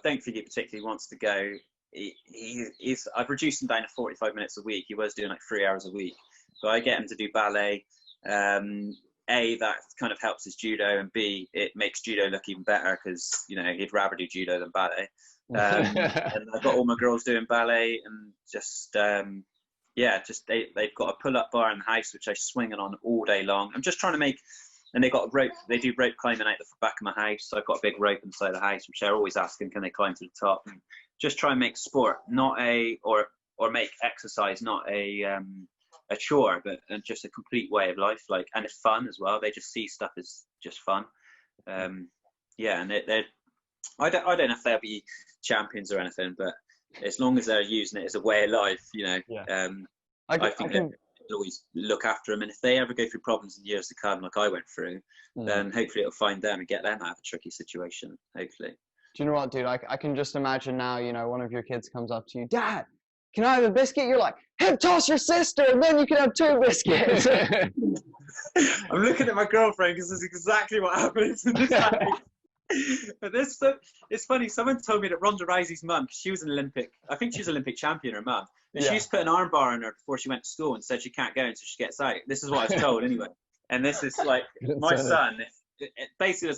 don't think he particularly wants to go. I've reduced him down to 45 minutes a week. He was doing like 3 hours a week. So I get him to do ballet. A, that kind of helps his judo, and B, it makes judo look even better because, you know, he'd rather do judo than ballet. And I've got all my girls doing ballet, and just, they've got a pull-up bar in the house, which I swing it on all day long. I'm just trying to make... And they got a rope. They do rope climbing out the back of my house. So I've got a big rope inside the house, which they're always asking, can they climb to the top? And just try and make sport, not or make exercise, not a chore, but just a complete way of life. Like, and it's fun as well. They just see stuff as just fun. And I don't know if they'll be champions or anything, but as long as they're using it as a way of life, you know, I think always look after them, and if they ever go through problems in years to come like I went through, then hopefully it'll find them and get them out of a tricky situation, hopefully. Do you know what, dude, I can just imagine now, you know, one of your kids comes up to you, Dad, can I have a biscuit? You're like, hip toss your sister, and then you can have 2 biscuits. I'm looking at my girlfriend because this is exactly what happens in this house. But it's funny, someone told me that Ronda Rousey's mum, she was an Olympic, I think she was Olympic champion, her mum, and she used to put an arm bar on her before she went to school and said she can't go until she gets out. This is what I was told anyway. And this is like, my son, basically,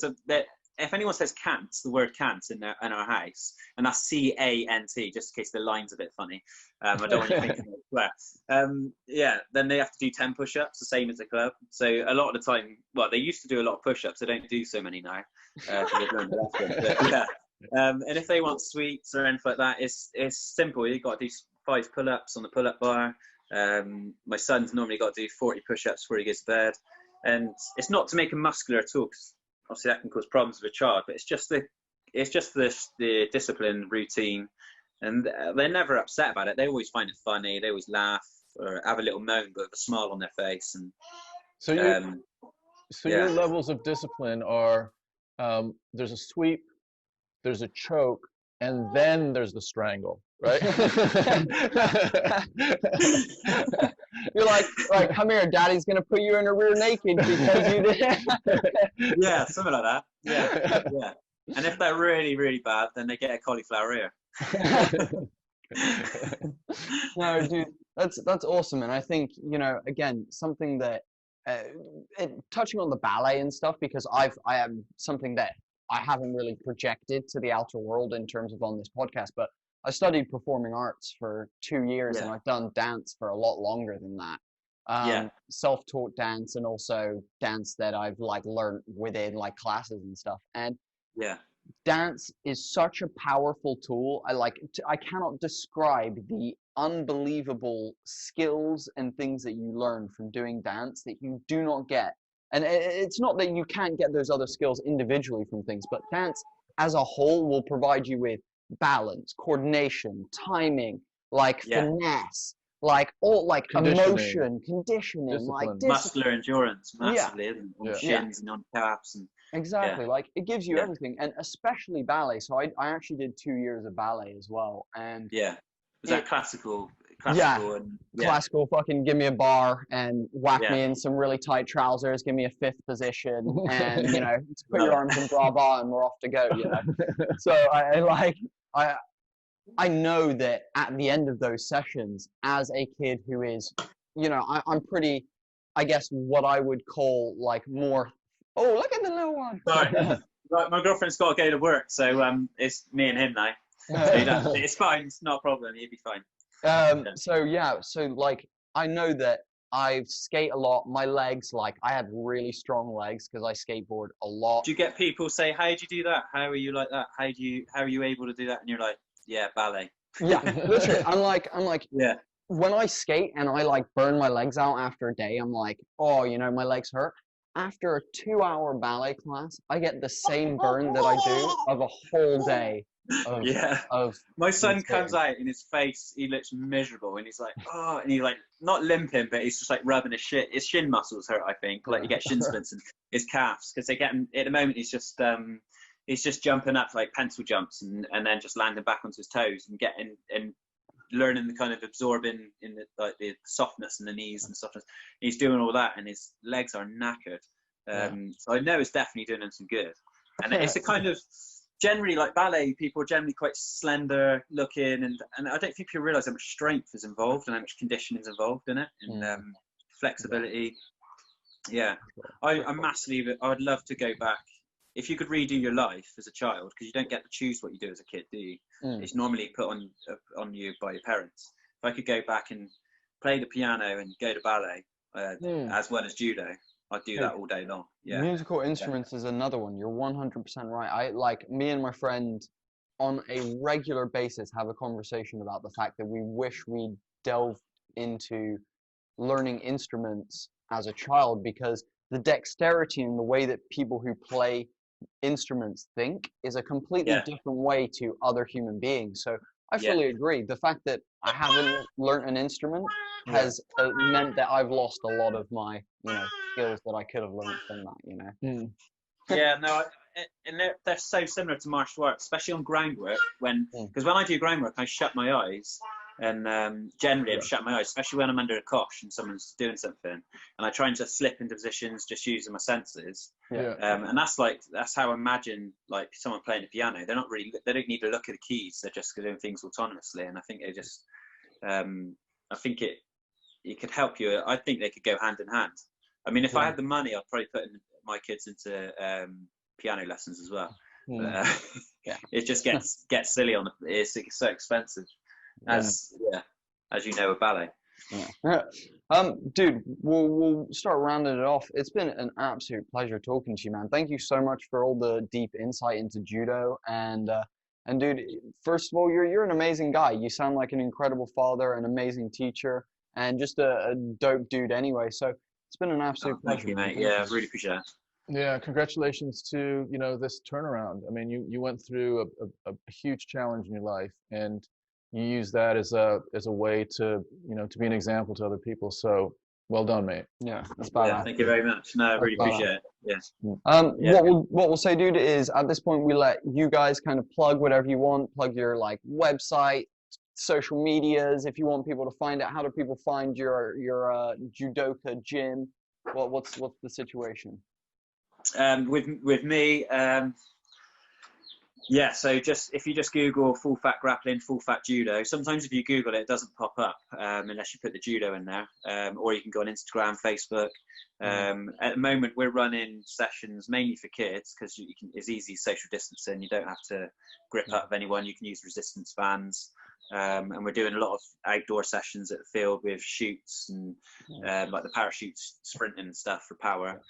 if anyone says can't, the word can't in our house, and that's C-A-N-T, just in case the line's a bit funny. I don't want you thinking it's then they have to do 10 push-ups, the same as the club. So a lot of the time, well, they used to do a lot of push-ups. They don't do so many now. And if they want sweets or anything like that, it's simple. You've got to do 5 pull-ups on the pull-up bar. My son's normally got to do 40 push-ups before he goes to bed. And it's not to make him muscular at all, because obviously that can cause problems with a child, but it's just the discipline routine, and they're never upset about it. They always find it funny. They always laugh or have a little moan, but with a smile on their face. And so your levels of discipline are there's a sweep, there's a choke, and then there's the strangle, right? You're like, come here, daddy's gonna put you in a rear naked because you did. Yeah, something like that. Yeah, yeah. And if they're really, really bad, then they get a cauliflower ear. No, dude, that's awesome, and I think, you know, again, something that touching on the ballet and stuff, because I am something that I haven't really projected to the outer world in terms of on this podcast, but I studied performing arts for 2 years, and I've done dance for a lot longer than that. Self-taught dance, and also dance that I've like learned within like classes and stuff. And dance is such a powerful tool. I cannot describe the unbelievable skills and things that you learn from doing dance that you do not get. And it's not that you can't get those other skills individually from things, but dance as a whole will provide you with balance, coordination, timing, like finesse, like all like emotion, conditioning, discipline, like muscular endurance, massively, isn't it? On shins and on calves, and exactly, like it gives you everything, and especially ballet. So I actually did 2 years of ballet as well, and was that classical? And, classical. Fucking give me a bar and whack me in some really tight trousers. Give me a fifth position, and you know, put your arms in brava, and we're off to go. You know, so I know that at the end of those sessions, as a kid who is, you know, I'm pretty, I guess what I would call like more. Oh, look at the little one. Sorry. Right, my girlfriend's got to go to work, so it's me and him now. So it's fine. It's not a problem. He'll be fine. So like I know that I skate a lot. My legs, like I have really strong legs because I skateboard a lot. Do you get people say, "How do you do that? How are you like that? How are you able to do that?" And you're like, "Yeah, ballet." Yeah, literally. I'm like, yeah. When I skate and I like burn my legs out after a day, I'm like, oh, you know, my legs hurt. After a 2-hour ballet class, I get the same burn that I do of a whole day. My son comes out and his face, he looks miserable, and he's like, oh, and he's like not limping, but he's just like rubbing his shin muscles hurt, I think, like you get shin splints and his calves, because they get him at the moment. He's just jumping up like pencil jumps and then just landing back onto his toes and getting and learning the kind of absorbing in the softness in the knees and softness. He's doing all that, and his legs are knackered. So I know it's definitely doing him some good. And it's a kind of, generally, like ballet, people are generally quite slender looking, and I don't think people realise how much strength is involved and how much conditioning is involved in it, and flexibility. I'm massively. I would love to go back. If you could redo your life as a child, because you don't get to choose what you do as a kid, do you? It's normally put on you by your parents. If I could go back and play the piano and go to ballet as well as judo, I'd do that all day long. Yeah. Musical instruments is another one. You're 100% right. Me and my friend on a regular basis have a conversation about the fact that we wish we delved into learning instruments as a child, because the dexterity and the way that people who play instruments think is a completely different way to other human beings. So I fully agree. The fact that I haven't learned an instrument has meant that I've lost a lot of my, you know, skills that I could have learned from that, you know. Yeah, no, and they're so similar to martial arts, especially on groundwork. Because when I do groundwork, I shut my eyes, and generally I shut my eyes, especially when I'm under a cosh and someone's doing something, and I try and just slip into positions just using my senses. And that's how I imagine like someone playing the piano. They don't need to look at the keys. They're just doing things autonomously, and I think they just I think it could help you. I think they could go hand in hand. I mean, if I had the money, I'd probably put my kids into piano lessons as well. It just gets silly it's so expensive, as you know, with ballet. Dude, we'll start rounding it off. It's been an absolute pleasure talking to you, man. Thank you so much for all the deep insight into judo, and dude, first of all, you're an amazing guy. You sound like an incredible father, an amazing teacher, and just a dope dude anyway. So it's been an absolute pleasure. Thank you, mate. Yeah, I really appreciate it. Yeah, congratulations to, you know, this turnaround. I mean, you went through a huge challenge in your life, and you use that as a way to, you know, to be an example to other people. So well done, mate. Yeah, that's badass. Thank you very much. No, I really appreciate it. Yes. What we'll say, dude, is at this point we let you guys kind of plug whatever you want, plug your like website, social medias, if you want people to find out, how do people find your judoka gym? What's the situation? With me, yeah, so if you just Google full fat grappling, full fat judo. Sometimes if you Google it, it doesn't pop up unless you put the judo in there. Or you can go on Instagram, Facebook. At the moment, we're running sessions mainly for kids because it's easy social distancing. You don't have to grip up with anyone. You can use resistance bands. And we're doing a lot of outdoor sessions at the field with shoots and like the parachute sprinting and stuff for power.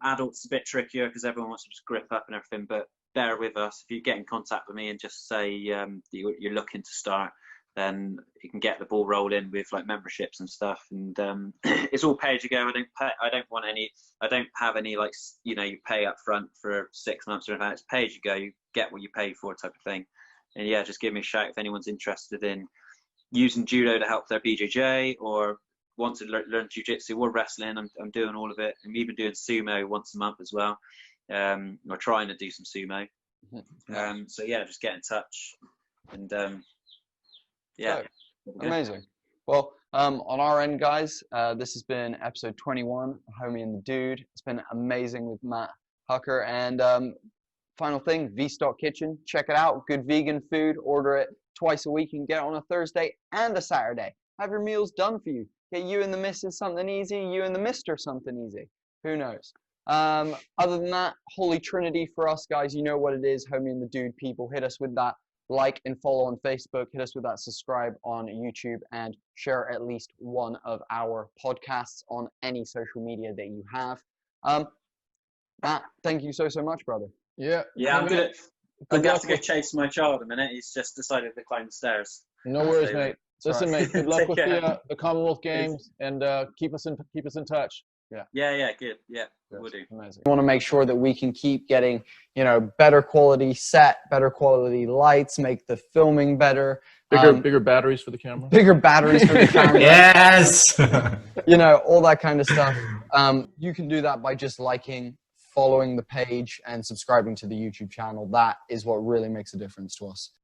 Adults a bit trickier because everyone wants to just grip up and everything, but bear with us. If you get in contact with me and just say you're looking to start, then you can get the ball rolling with like memberships and stuff. And it's all pay as you go. I don't have any like, you know, you pay up front for 6 months or anything. It's pay as you go. You get what you pay for type of thing. And yeah, just give me a shout if anyone's interested in using judo to help their BJJ or want to learn jiu-jitsu or wrestling. I'm doing all of it. I'm even doing sumo once a month as well. We're trying to do some sumo. So yeah, just get in touch. And yeah. Amazing. Well, on our end, guys, this has been episode 21, Homie and the Dude. It's been amazing with Matt Hucker. And final thing, V-Stock Kitchen. Check it out. Good vegan food. Order it twice a week. You can get it on a Thursday and a Saturday. Have your meals done for you. Get you and the missus something easy. You and the mister something easy. Who knows? Other than that, Holy Trinity for us, guys. You know what it is. Homie and the Dude people. Hit us with that like and follow on Facebook. Hit us with that subscribe on YouTube and share at least one of our podcasts on any social media that you have. Matt, thank you so much, brother. Yeah. Yeah, I'm gonna have to go chase my child a minute. He's just decided to climb the stairs. No worries, mate. Listen, mate. Good luck with the Commonwealth Games, and keep us in touch. Yeah, good. Yeah, we'll do. Amazing. We want to make sure that we can keep getting, you know, better quality set, better quality lights, make the filming better. Bigger batteries for the camera. Bigger batteries for the camera. Yes. You know, all that kind of stuff. You can do that by just liking, following the page, and subscribing to the YouTube channel. That is what really makes a difference to us.